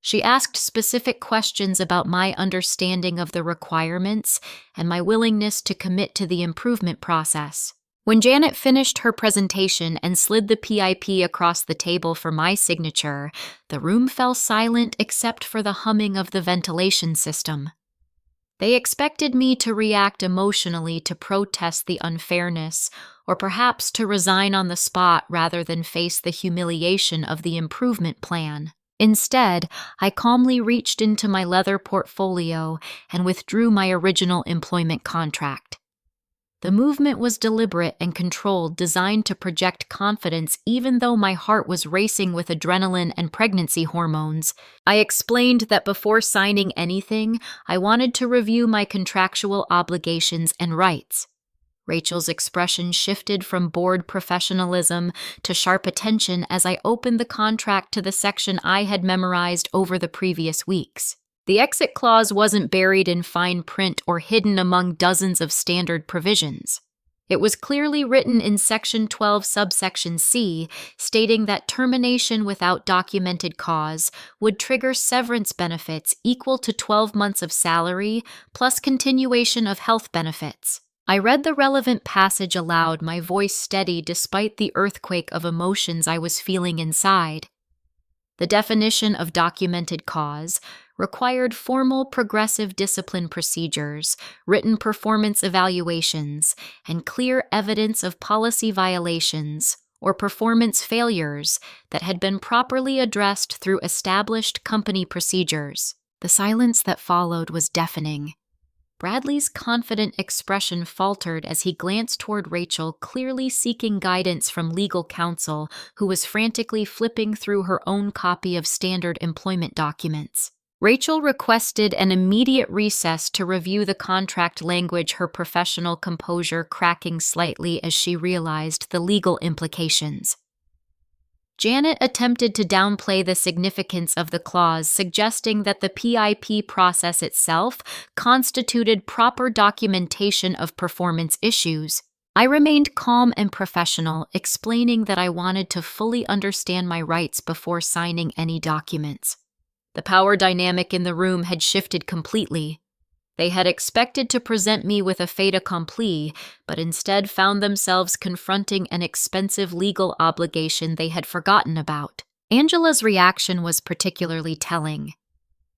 She asked specific questions about my understanding of the requirements and my willingness to commit to the improvement process. When Janet finished her presentation and slid the PIP across the table for my signature, the room fell silent except for the humming of the ventilation system. They expected me to react emotionally to protest the unfairness, or perhaps to resign on the spot rather than face the humiliation of the improvement plan. Instead, I calmly reached into my leather portfolio and withdrew my original employment contract. The movement was deliberate and controlled, designed to project confidence even though my heart was racing with adrenaline and pregnancy hormones. I explained that before signing anything, I wanted to review my contractual obligations and rights. Rachel's expression shifted from bored professionalism to sharp attention as I opened the contract to the section I had memorized over the previous weeks. The exit clause wasn't buried in fine print or hidden among dozens of standard provisions. It was clearly written in Section 12, subsection C, stating that termination without documented cause would trigger severance benefits equal to 12 months of salary plus continuation of health benefits. I read the relevant passage aloud, my voice steady despite the earthquake of emotions I was feeling inside. The definition of documented cause required formal progressive discipline procedures, written performance evaluations, and clear evidence of policy violations or performance failures that had been properly addressed through established company procedures. The silence that followed was deafening. Bradley's confident expression faltered as he glanced toward Rachel, clearly seeking guidance from legal counsel, who was frantically flipping through her own copy of standard employment documents. Rachel requested an immediate recess to review the contract language, her professional composure cracking slightly as she realized the legal implications. Janet attempted to downplay the significance of the clause, suggesting that the PIP process itself constituted proper documentation of performance issues. I remained calm and professional, explaining that I wanted to fully understand my rights before signing any documents. The power dynamic in the room had shifted completely. They had expected to present me with a fait accompli, but instead found themselves confronting an expensive legal obligation they had forgotten about. Angela's reaction was particularly telling.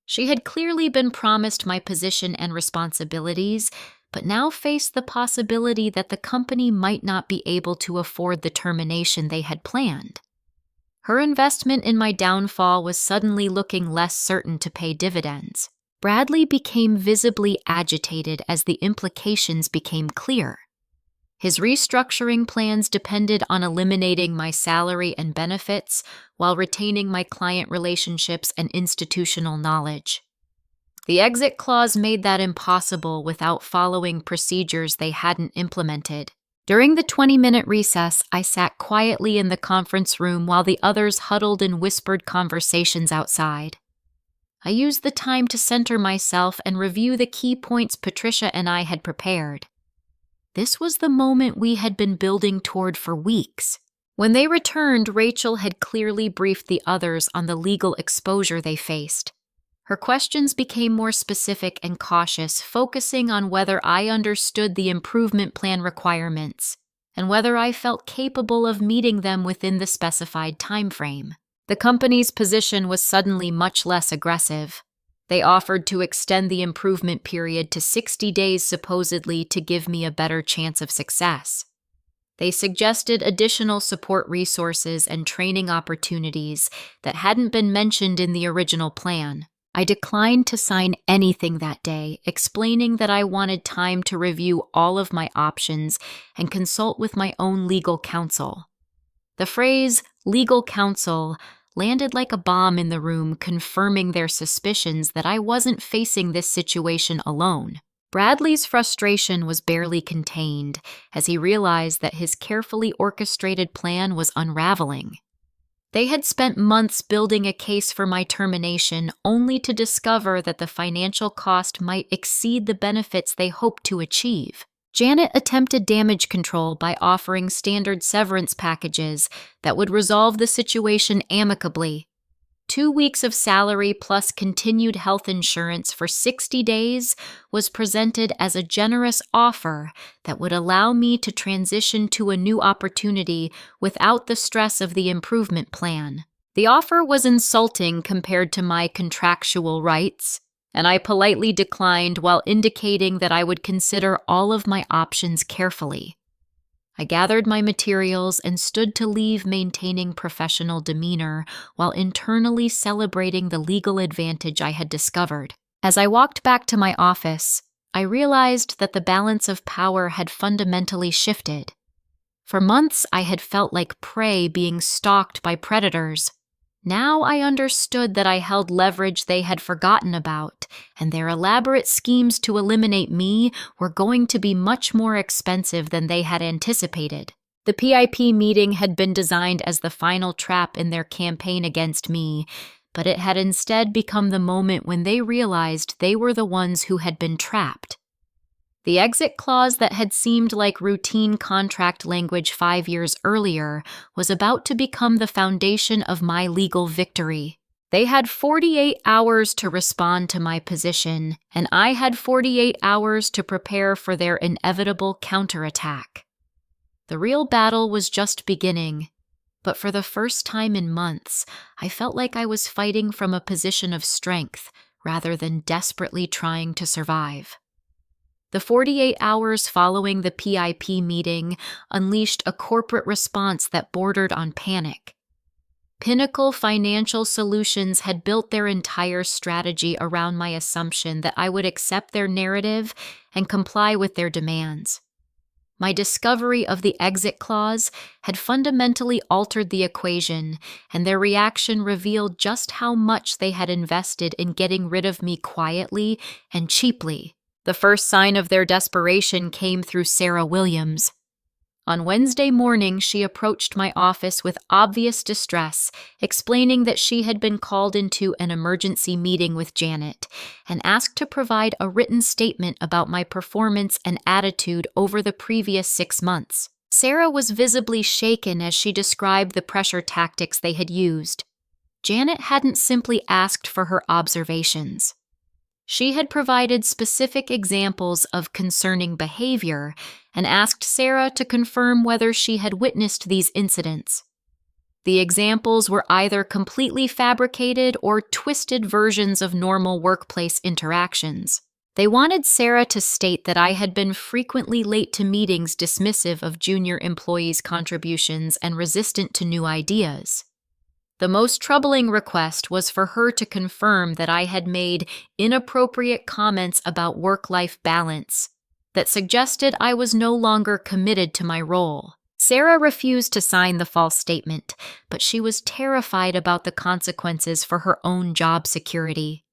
She had clearly been promised my position and responsibilities, but now faced the possibility that the company might not be able to afford the termination they had planned. Her investment in my downfall was suddenly looking less certain to pay dividends. Bradley became visibly agitated as the implications became clear. His restructuring plans depended on eliminating my salary and benefits while retaining my client relationships and institutional knowledge. The exit clause made that impossible without following procedures they hadn't implemented. During the 20-minute recess, I sat quietly in the conference room while the others huddled in whispered conversations outside. I used the time to center myself and review the key points Patricia and I had prepared. This was the moment we had been building toward for weeks. When they returned, Rachel had clearly briefed the others on the legal exposure they faced. Her questions became more specific and cautious, focusing on whether I understood the improvement plan requirements and whether I felt capable of meeting them within the specified timeframe. The company's position was suddenly much less aggressive. They offered to extend the improvement period to 60 days supposedly to give me a better chance of success. They suggested additional support resources and training opportunities that hadn't been mentioned in the original plan. I declined to sign anything that day, explaining that I wanted time to review all of my options and consult with my own legal counsel. The phrase, legal counsel, landed like a bomb in the room, confirming their suspicions that I wasn't facing this situation alone. Bradley's frustration was barely contained as he realized that his carefully orchestrated plan was unraveling. They had spent months building a case for my termination, only to discover that the financial cost might exceed the benefits they hoped to achieve. Janet attempted damage control by offering standard severance packages that would resolve the situation amicably. 2 weeks of salary plus continued health insurance for 60 days was presented as a generous offer that would allow me to transition to a new opportunity without the stress of the improvement plan. The offer was insulting compared to my contractual rights, and I politely declined while indicating that I would consider all of my options carefully. I gathered my materials and stood to leave, maintaining professional demeanor while internally celebrating the legal advantage I had discovered. As I walked back to my office, I realized that the balance of power had fundamentally shifted. For months, I had felt like prey being stalked by predators. Now I understood that I held leverage they had forgotten about, and their elaborate schemes to eliminate me were going to be much more expensive than they had anticipated. The PIP meeting had been designed as the final trap in their campaign against me, but it had instead become the moment when they realized they were the ones who had been trapped. The exit clause that had seemed like routine contract language 5 years earlier was about to become the foundation of my legal victory. They had 48 hours to respond to my position, and I had 48 hours to prepare for their inevitable counterattack. The real battle was just beginning, but for the first time in months, I felt like I was fighting from a position of strength rather than desperately trying to survive. The 48 hours following the PIP meeting unleashed a corporate response that bordered on panic. Pinnacle Financial Solutions had built their entire strategy around my assumption that I would accept their narrative and comply with their demands. My discovery of the exit clause had fundamentally altered the equation, and their reaction revealed just how much they had invested in getting rid of me quietly and cheaply. The first sign of their desperation came through Sarah Williams. On Wednesday morning, she approached my office with obvious distress, explaining that she had been called into an emergency meeting with Janet and asked to provide a written statement about my performance and attitude over the previous 6 months. Sarah was visibly shaken as she described the pressure tactics they had used. Janet hadn't simply asked for her observations. She had provided specific examples of concerning behavior and asked Sarah to confirm whether she had witnessed these incidents. The examples were either completely fabricated or twisted versions of normal workplace interactions. They wanted Sarah to state that I had been frequently late to meetings, dismissive of junior employees' contributions and resistant to new ideas. The most troubling request was for her to confirm that I had made inappropriate comments about work-life balance that suggested I was no longer committed to my role. Sarah refused to sign the false statement, but she was terrified about the consequences for her own job security.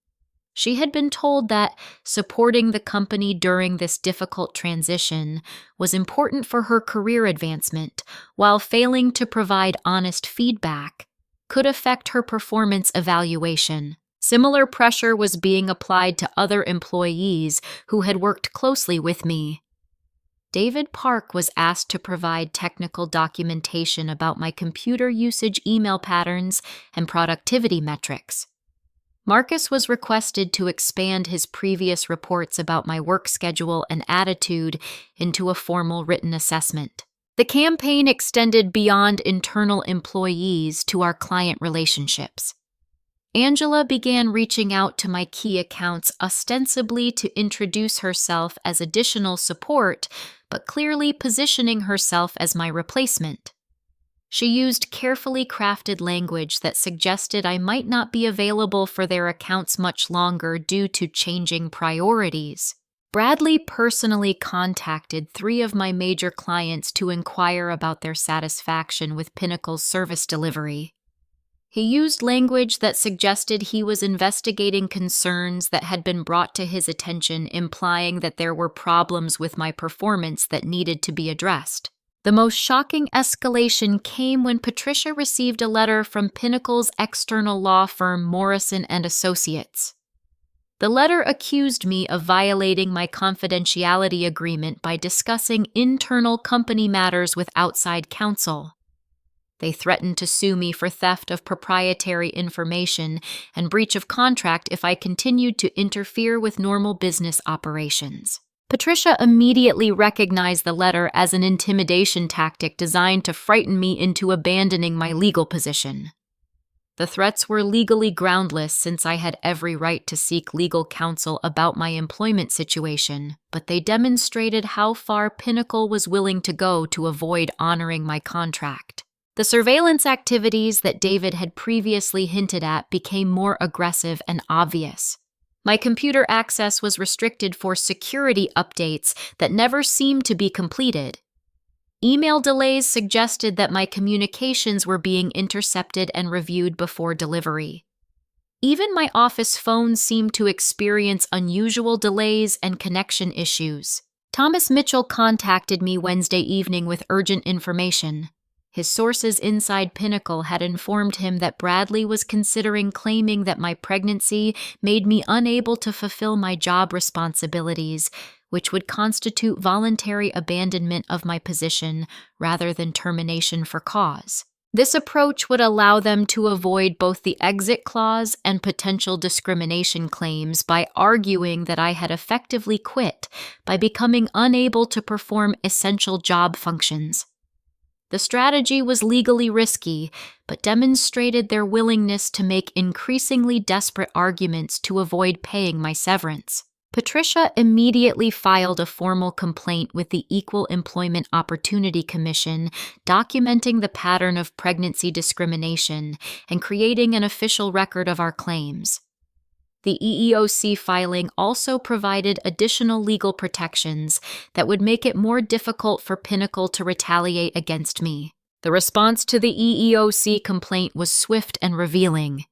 She had been told that supporting the company during this difficult transition was important for her career advancement, while failing to provide honest feedback could affect her performance evaluation. Similar pressure was being applied to other employees who had worked closely with me. David Park was asked to provide technical documentation about my computer usage, email patterns, and productivity metrics. Marcus was requested to expand his previous reports about my work schedule and attitude into a formal written assessment. The campaign extended beyond internal employees to our client relationships. Angela began reaching out to my key accounts ostensibly to introduce herself as additional support, but clearly positioning herself as my replacement. She used carefully crafted language that suggested I might not be available for their accounts much longer due to changing priorities. Bradley personally contacted 3 of my major clients to inquire about their satisfaction with Pinnacle's service delivery. He used language that suggested he was investigating concerns that had been brought to his attention, implying that there were problems with my performance that needed to be addressed. The most shocking escalation came when Patricia received a letter from Pinnacle's external law firm Morrison & Associates. The letter accused me of violating my confidentiality agreement by discussing internal company matters with outside counsel. They threatened to sue me for theft of proprietary information and breach of contract if I continued to interfere with normal business operations. Patricia immediately recognized the letter as an intimidation tactic designed to frighten me into abandoning my legal position. The threats were legally groundless since I had every right to seek legal counsel about my employment situation, but they demonstrated how far Pinnacle was willing to go to avoid honoring my contract. The surveillance activities that David had previously hinted at became more aggressive and obvious. My computer access was restricted for security updates that never seemed to be completed. Email delays suggested that my communications were being intercepted and reviewed before delivery. Even my office phone seemed to experience unusual delays and connection issues. Thomas Mitchell contacted me Wednesday evening with urgent information. His sources inside Pinnacle had informed him that Bradley was considering claiming that my pregnancy made me unable to fulfill my job responsibilities, which would constitute voluntary abandonment of my position rather than termination for cause. This approach would allow them to avoid both the exit clause and potential discrimination claims by arguing that I had effectively quit by becoming unable to perform essential job functions. The strategy was legally risky, but demonstrated their willingness to make increasingly desperate arguments to avoid paying my severance. Patricia immediately filed a formal complaint with the Equal Employment Opportunity Commission, documenting the pattern of pregnancy discrimination and creating an official record of our claims. The EEOC filing also provided additional legal protections that would make it more difficult for Pinnacle to retaliate against me. The response to the EEOC complaint was swift and revealing.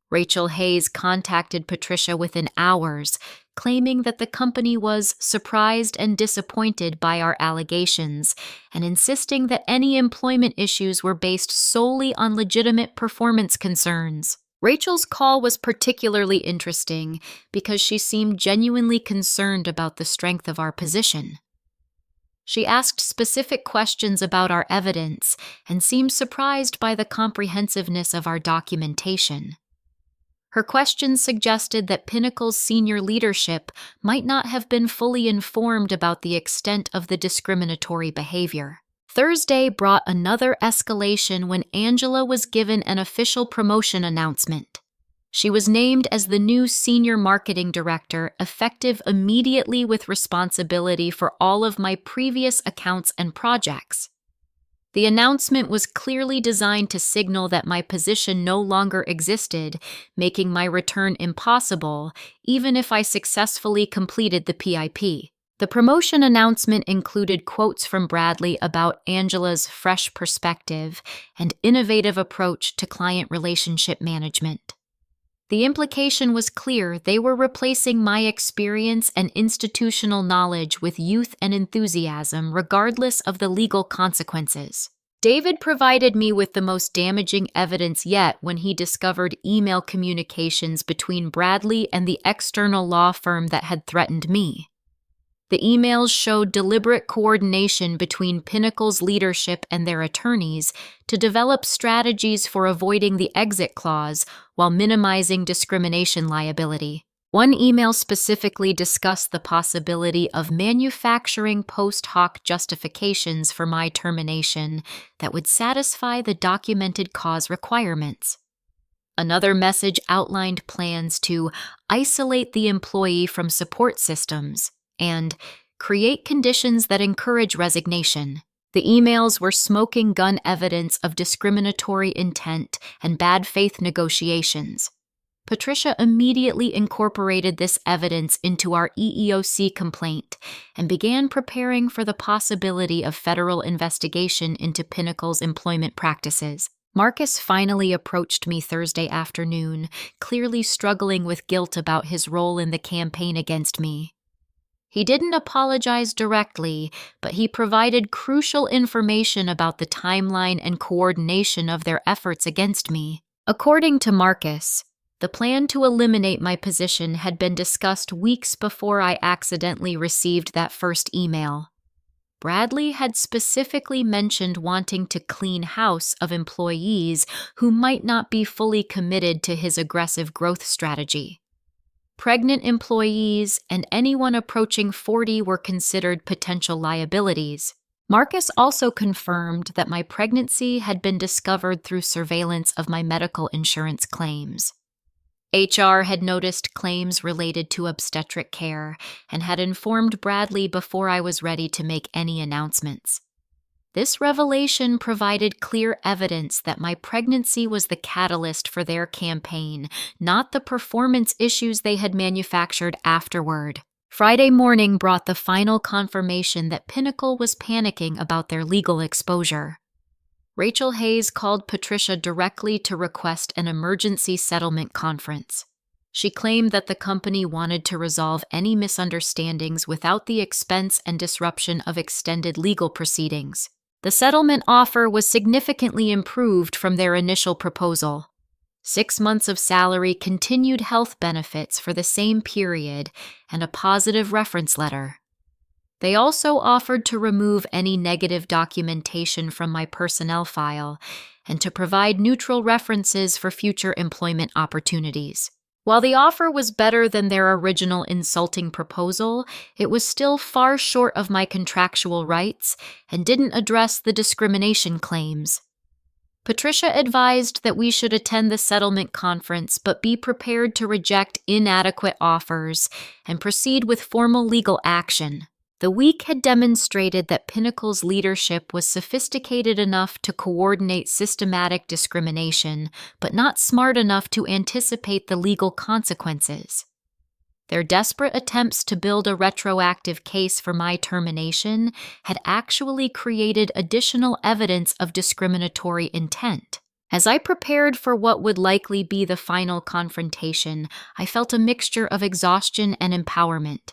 Rachel Hayes contacted Patricia within hours, claiming that the company was surprised and disappointed by our allegations and insisting that any employment issues were based solely on legitimate performance concerns. Rachel's call was particularly interesting because she seemed genuinely concerned about the strength of our position. She asked specific questions about our evidence and seemed surprised by the comprehensiveness of our documentation. Her questions suggested that Pinnacle's senior leadership might not have been fully informed about the extent of the discriminatory behavior. Thursday brought another escalation when Angela was given an official promotion announcement. She was named as the new senior marketing director, effective immediately with responsibility for all of my previous accounts and projects. The announcement was clearly designed to signal that my position no longer existed, making my return impossible, even if I successfully completed the PIP. The promotion announcement included quotes from Bradley about Angela's fresh perspective and innovative approach to client relationship management. The implication was clear: they were replacing my experience and institutional knowledge with youth and enthusiasm, regardless of the legal consequences. David provided me with the most damaging evidence yet when he discovered email communications between Bradley and the external law firm that had threatened me. The emails showed deliberate coordination between Pinnacle's leadership and their attorneys to develop strategies for avoiding the exit clause while minimizing discrimination liability. One email specifically discussed the possibility of manufacturing post hoc justifications for my termination that would satisfy the documented cause requirements. Another message outlined plans to isolate the employee from support systems and create conditions that encourage resignation. The emails were smoking gun evidence of discriminatory intent and bad faith negotiations. Patricia immediately incorporated this evidence into our EEOC complaint and began preparing for the possibility of federal investigation into Pinnacle's employment practices. Marcus finally approached me Thursday afternoon, clearly struggling with guilt about his role in the campaign against me. He didn't apologize directly, but he provided crucial information about the timeline and coordination of their efforts against me. According to Marcus, the plan to eliminate my position had been discussed weeks before I accidentally received that first email. Bradley had specifically mentioned wanting to clean house of employees who might not be fully committed to his aggressive growth strategy. Pregnant employees and anyone approaching 40 were considered potential liabilities. Marcus also confirmed that my pregnancy had been discovered through surveillance of my medical insurance claims. HR had noticed claims related to obstetric care and had informed Bradley before I was ready to make any announcements. This revelation provided clear evidence that my pregnancy was the catalyst for their campaign, not the performance issues they had manufactured afterward. Friday morning brought the final confirmation that Pinnacle was panicking about their legal exposure. Rachel Hayes called Patricia directly to request an emergency settlement conference. She claimed that the company wanted to resolve any misunderstandings without the expense and disruption of extended legal proceedings. The settlement offer was significantly improved from their initial proposal. 6 months of salary, continued health benefits for the same period, and a positive reference letter. They also offered to remove any negative documentation from my personnel file and to provide neutral references for future employment opportunities. While the offer was better than their original insulting proposal, it was still far short of my contractual rights and didn't address the discrimination claims. Patricia advised that we should attend the settlement conference but be prepared to reject inadequate offers and proceed with formal legal action. The week had demonstrated that Pinnacle's leadership was sophisticated enough to coordinate systematic discrimination, but not smart enough to anticipate the legal consequences. Their desperate attempts to build a retroactive case for my termination had actually created additional evidence of discriminatory intent. As I prepared for what would likely be the final confrontation, I felt a mixture of exhaustion and empowerment.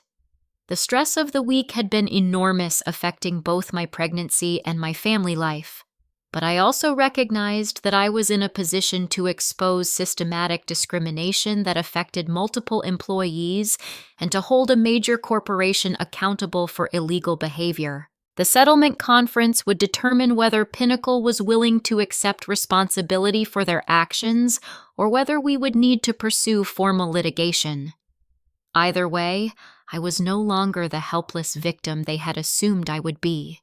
The stress of the week had been enormous, affecting both my pregnancy and my family life. But I also recognized that I was in a position to expose systematic discrimination that affected multiple employees and to hold a major corporation accountable for illegal behavior. The settlement conference would determine whether Pinnacle was willing to accept responsibility for their actions or whether we would need to pursue formal litigation. Either way, I was no longer the helpless victim they had assumed I would be.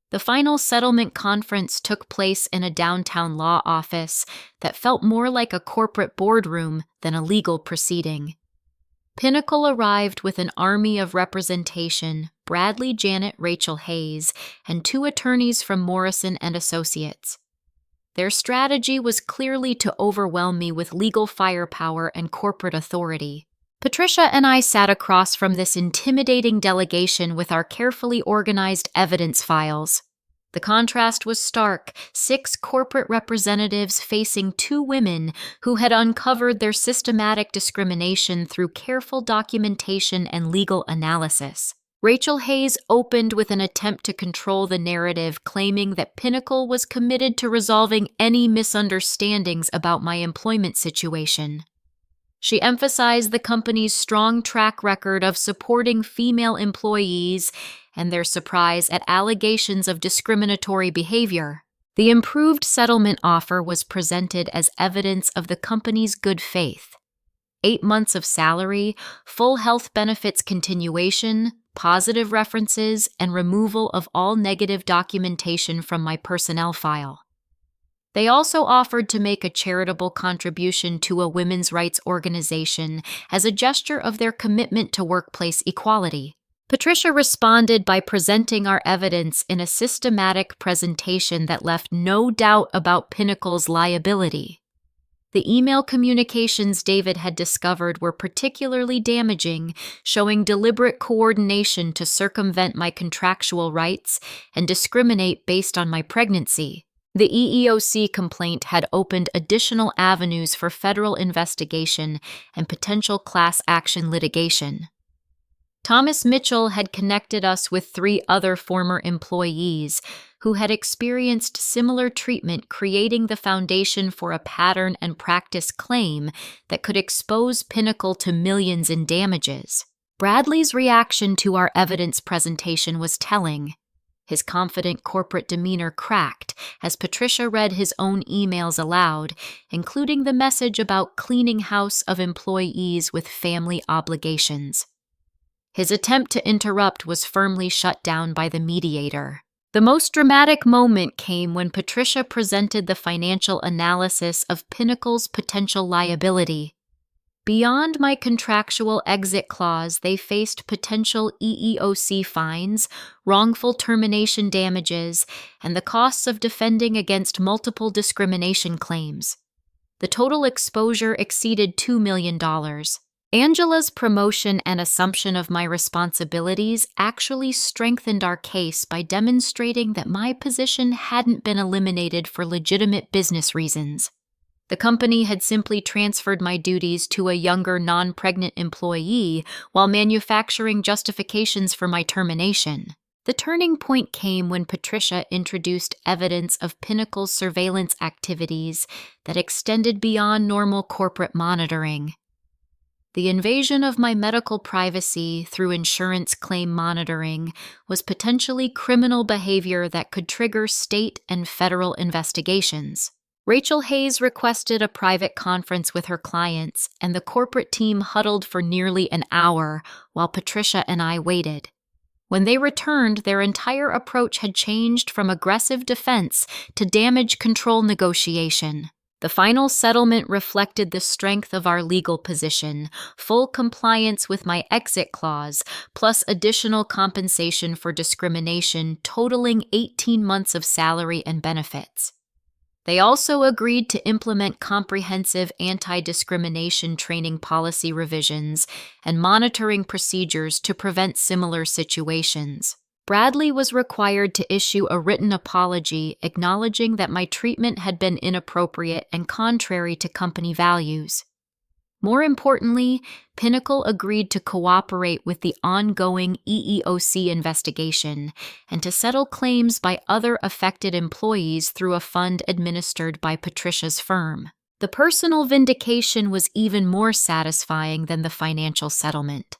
The final settlement conference took place in a downtown law office that felt more like a corporate boardroom than a legal proceeding. Pinnacle arrived with an army of representation: Bradley, Janet, Rachel Hayes, and 2 attorneys from Morrison and Associates. Their strategy was clearly to overwhelm me with legal firepower and corporate authority. Patricia and I sat across from this intimidating delegation with our carefully organized evidence files. The contrast was stark: 6 corporate representatives facing 2 women who had uncovered their systematic discrimination through careful documentation and legal analysis. Rachel Hayes opened with an attempt to control the narrative, claiming that Pinnacle was committed to resolving any misunderstandings about my employment situation. She emphasized the company's strong track record of supporting female employees and their surprise at allegations of discriminatory behavior. The improved settlement offer was presented as evidence of the company's good faith. 8 months of salary, full health benefits continuation, positive references, and removal of all negative documentation from my personnel file. They also offered to make a charitable contribution to a women's rights organization as a gesture of their commitment to workplace equality. Patricia responded by presenting our evidence in a systematic presentation that left no doubt about Pinnacle's liability. The email communications David had discovered were particularly damaging, showing deliberate coordination to circumvent my contractual rights and discriminate based on my pregnancy. The EEOC complaint had opened additional avenues for federal investigation and potential class action litigation. Thomas Mitchell had connected us with 3 other former employees who had experienced similar treatment, creating the foundation for a pattern and practice claim that could expose Pinnacle to millions in damages. Bradley's reaction to our evidence presentation was telling. His confident corporate demeanor cracked as Patricia read his own emails aloud, including the message about cleaning house of employees with family obligations. His attempt to interrupt was firmly shut down by the mediator. The most dramatic moment came when Patricia presented the financial analysis of Pinnacle's potential liability. Beyond my contractual exit clause, they faced potential EEOC fines, wrongful termination damages, and the costs of defending against multiple discrimination claims. The total exposure exceeded $2 million. Angela's promotion and assumption of my responsibilities actually strengthened our case by demonstrating that my position hadn't been eliminated for legitimate business reasons. The company had simply transferred my duties to a younger, non-pregnant employee while manufacturing justifications for my termination. The turning point came when Patricia introduced evidence of Pinnacle's surveillance activities that extended beyond normal corporate monitoring. The invasion of my medical privacy through insurance claim monitoring was potentially criminal behavior that could trigger state and federal investigations. Rachel Hayes requested a private conference with her clients, and the corporate team huddled for nearly an hour while Patricia and I waited. When they returned, their entire approach had changed from aggressive defense to damage control negotiation. The final settlement reflected the strength of our legal position, full compliance with my exit clause, plus additional compensation for discrimination totaling 18 months of salary and benefits. They also agreed to implement comprehensive anti-discrimination training policy revisions and monitoring procedures to prevent similar situations. Bradley was required to issue a written apology acknowledging that my treatment had been inappropriate and contrary to company values. More importantly, Pinnacle agreed to cooperate with the ongoing EEOC investigation and to settle claims by other affected employees through a fund administered by Patricia's firm. The personal vindication was even more satisfying than the financial settlement.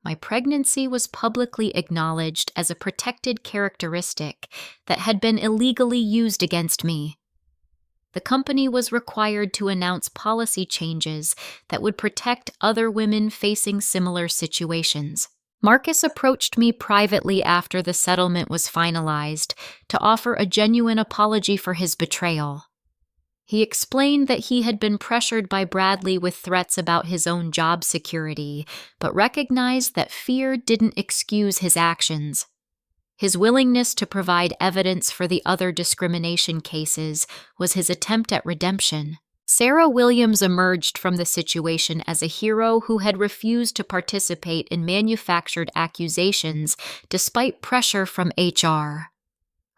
My pregnancy was publicly acknowledged as a protected characteristic that had been illegally used against me. The company was required to announce policy changes that would protect other women facing similar situations. Marcus approached me privately after the settlement was finalized to offer a genuine apology for his betrayal. He explained that he had been pressured by Bradley with threats about his own job security, but recognized that fear didn't excuse his actions. His willingness to provide evidence for the other discrimination cases was his attempt at redemption. Sarah Williams emerged from the situation as a hero who had refused to participate in manufactured accusations despite pressure from HR.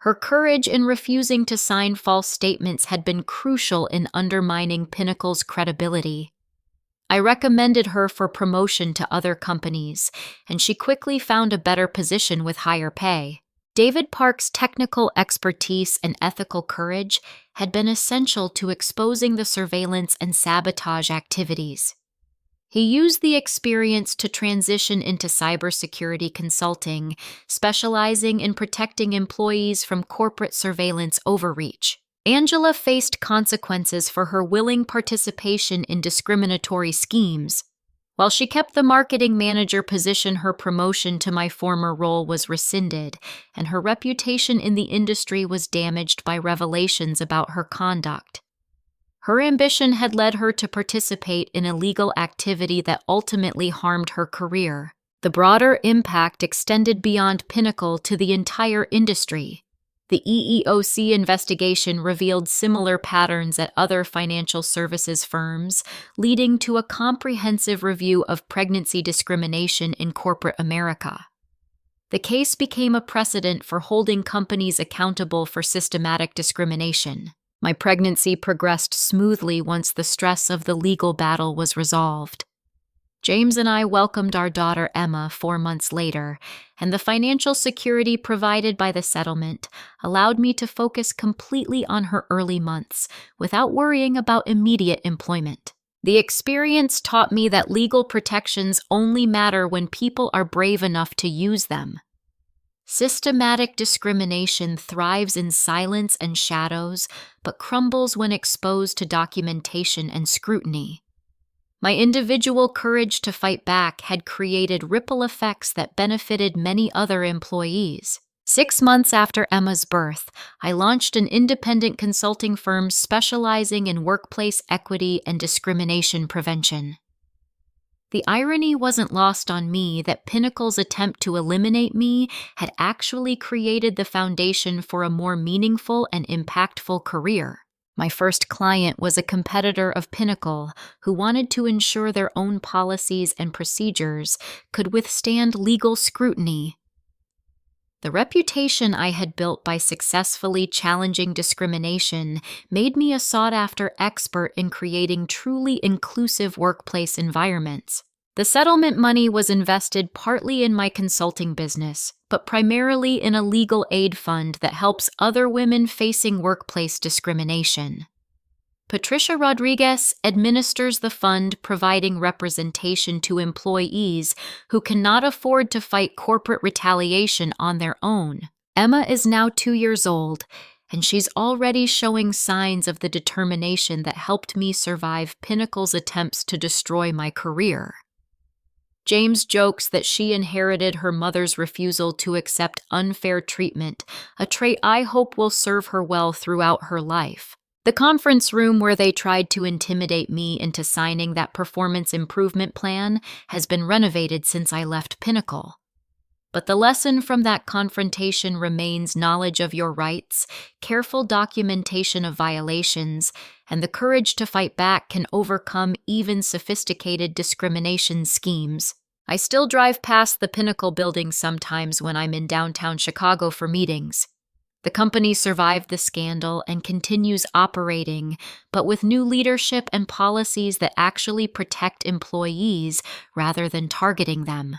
Her courage in refusing to sign false statements had been crucial in undermining Pinnacle's credibility. I recommended her for promotion to other companies, and she quickly found a better position with higher pay. David Park's technical expertise and ethical courage had been essential to exposing the surveillance and sabotage activities. He used the experience to transition into cybersecurity consulting, specializing in protecting employees from corporate surveillance overreach. Angela faced consequences for her willing participation in discriminatory schemes. While she kept the marketing manager position, her promotion to my former role was rescinded, and her reputation in the industry was damaged by revelations about her conduct. Her ambition had led her to participate in illegal activity that ultimately harmed her career. The broader impact extended beyond Pinnacle to the entire industry. The EEOC investigation revealed similar patterns at other financial services firms, leading to a comprehensive review of pregnancy discrimination in corporate America. The case became a precedent for holding companies accountable for systematic discrimination. My pregnancy progressed smoothly once the stress of the legal battle was resolved. James and I welcomed our daughter Emma 4 months later, and the financial security provided by the settlement allowed me to focus completely on her early months without worrying about immediate employment. The experience taught me that legal protections only matter when people are brave enough to use them. Systematic discrimination thrives in silence and shadows, but crumbles when exposed to documentation and scrutiny. My individual courage to fight back had created ripple effects that benefited many other employees. 6 months after Emma's birth, I launched an independent consulting firm specializing in workplace equity and discrimination prevention. The irony wasn't lost on me that Pinnacle's attempt to eliminate me had actually created the foundation for a more meaningful and impactful career. My first client was a competitor of Pinnacle who wanted to ensure their own policies and procedures could withstand legal scrutiny. The reputation I had built by successfully challenging discrimination made me a sought-after expert in creating truly inclusive workplace environments. The settlement money was invested partly in my consulting business, but primarily in a legal aid fund that helps other women facing workplace discrimination. Patricia Rodriguez administers the fund, providing representation to employees who cannot afford to fight corporate retaliation on their own. Emma is now 2 years old, and she's already showing signs of the determination that helped me survive Pinnacle's attempts to destroy my career. James jokes that she inherited her mother's refusal to accept unfair treatment, a trait I hope will serve her well throughout her life. The conference room where they tried to intimidate me into signing that performance improvement plan has been renovated since I left Pinnacle. But the lesson from that confrontation remains knowledge of your rights, careful documentation of violations, and the courage to fight back can overcome even sophisticated discrimination schemes. I still drive past the Pinnacle building sometimes when I'm in downtown Chicago for meetings. The company survived the scandal and continues operating, but with new leadership and policies that actually protect employees rather than targeting them.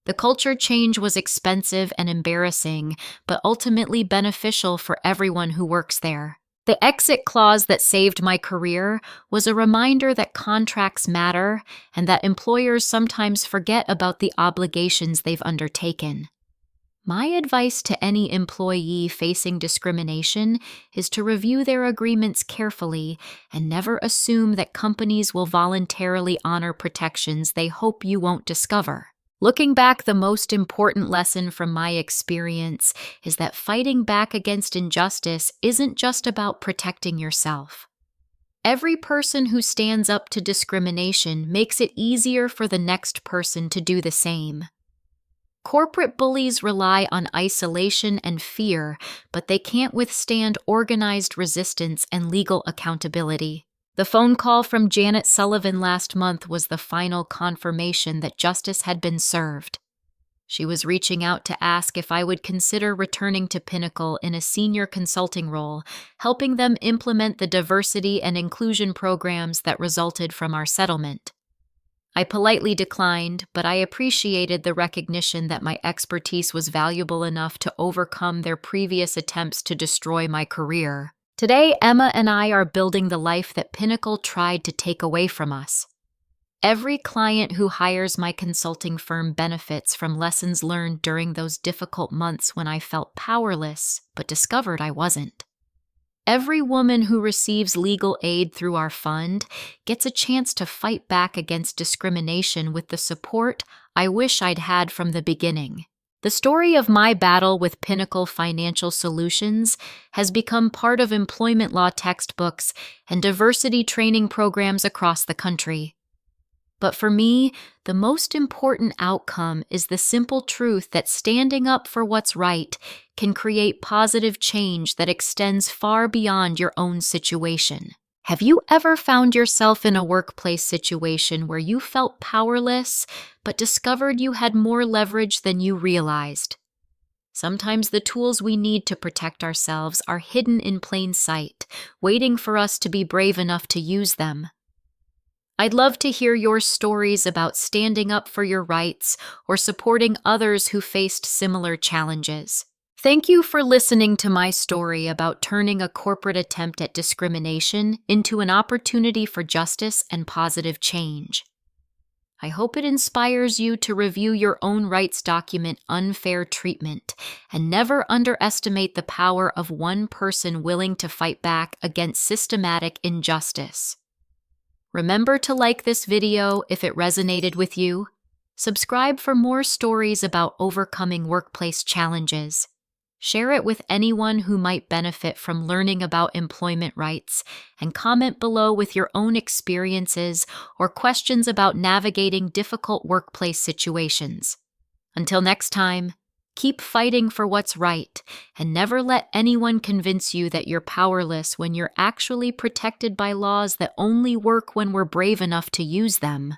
The culture change was expensive and embarrassing, but ultimately beneficial for everyone who works there. The exit clause that saved my career was a reminder that contracts matter and that employers sometimes forget about the obligations they've undertaken. My advice to any employee facing discrimination is to review their agreements carefully and never assume that companies will voluntarily honor protections they hope you won't discover. Looking back, the most important lesson from my experience is that fighting back against injustice isn't just about protecting yourself. Every person who stands up to discrimination makes it easier for the next person to do the same. Corporate bullies rely on isolation and fear, but they can't withstand organized resistance and legal accountability. The phone call from Janet Sullivan last month was the final confirmation that justice had been served. She was reaching out to ask if I would consider returning to Pinnacle in a senior consulting role, helping them implement the diversity and inclusion programs that resulted from our settlement. I politely declined, but I appreciated the recognition that my expertise was valuable enough to overcome their previous attempts to destroy my career. Today, Emma and I are building the life that Pinnacle tried to take away from us. Every client who hires my consulting firm benefits from lessons learned during those difficult months when I felt powerless, but discovered I wasn't. Every woman who receives legal aid through our fund gets a chance to fight back against discrimination with the support I wish I'd had from the beginning. The story of my battle with Pinnacle Financial Solutions has become part of employment law textbooks and diversity training programs across the country. But for me, the most important outcome is the simple truth that standing up for what's right can create positive change that extends far beyond your own situation. Have you ever found yourself in a workplace situation where you felt powerless, but discovered you had more leverage than you realized? Sometimes the tools we need to protect ourselves are hidden in plain sight, waiting for us to be brave enough to use them. I'd love to hear your stories about standing up for your rights or supporting others who faced similar challenges. Thank you for listening to my story about turning a corporate attempt at discrimination into an opportunity for justice and positive change. I hope it inspires you to review your own rights document, Unfair Treatment, and never underestimate the power of one person willing to fight back against systematic injustice. Remember to like this video if it resonated with you. Subscribe for more stories about overcoming workplace challenges. Share it with anyone who might benefit from learning about employment rights, and comment below with your own experiences or questions about navigating difficult workplace situations. Until next time, keep fighting for what's right, and never let anyone convince you that you're powerless when you're actually protected by laws that only work when we're brave enough to use them.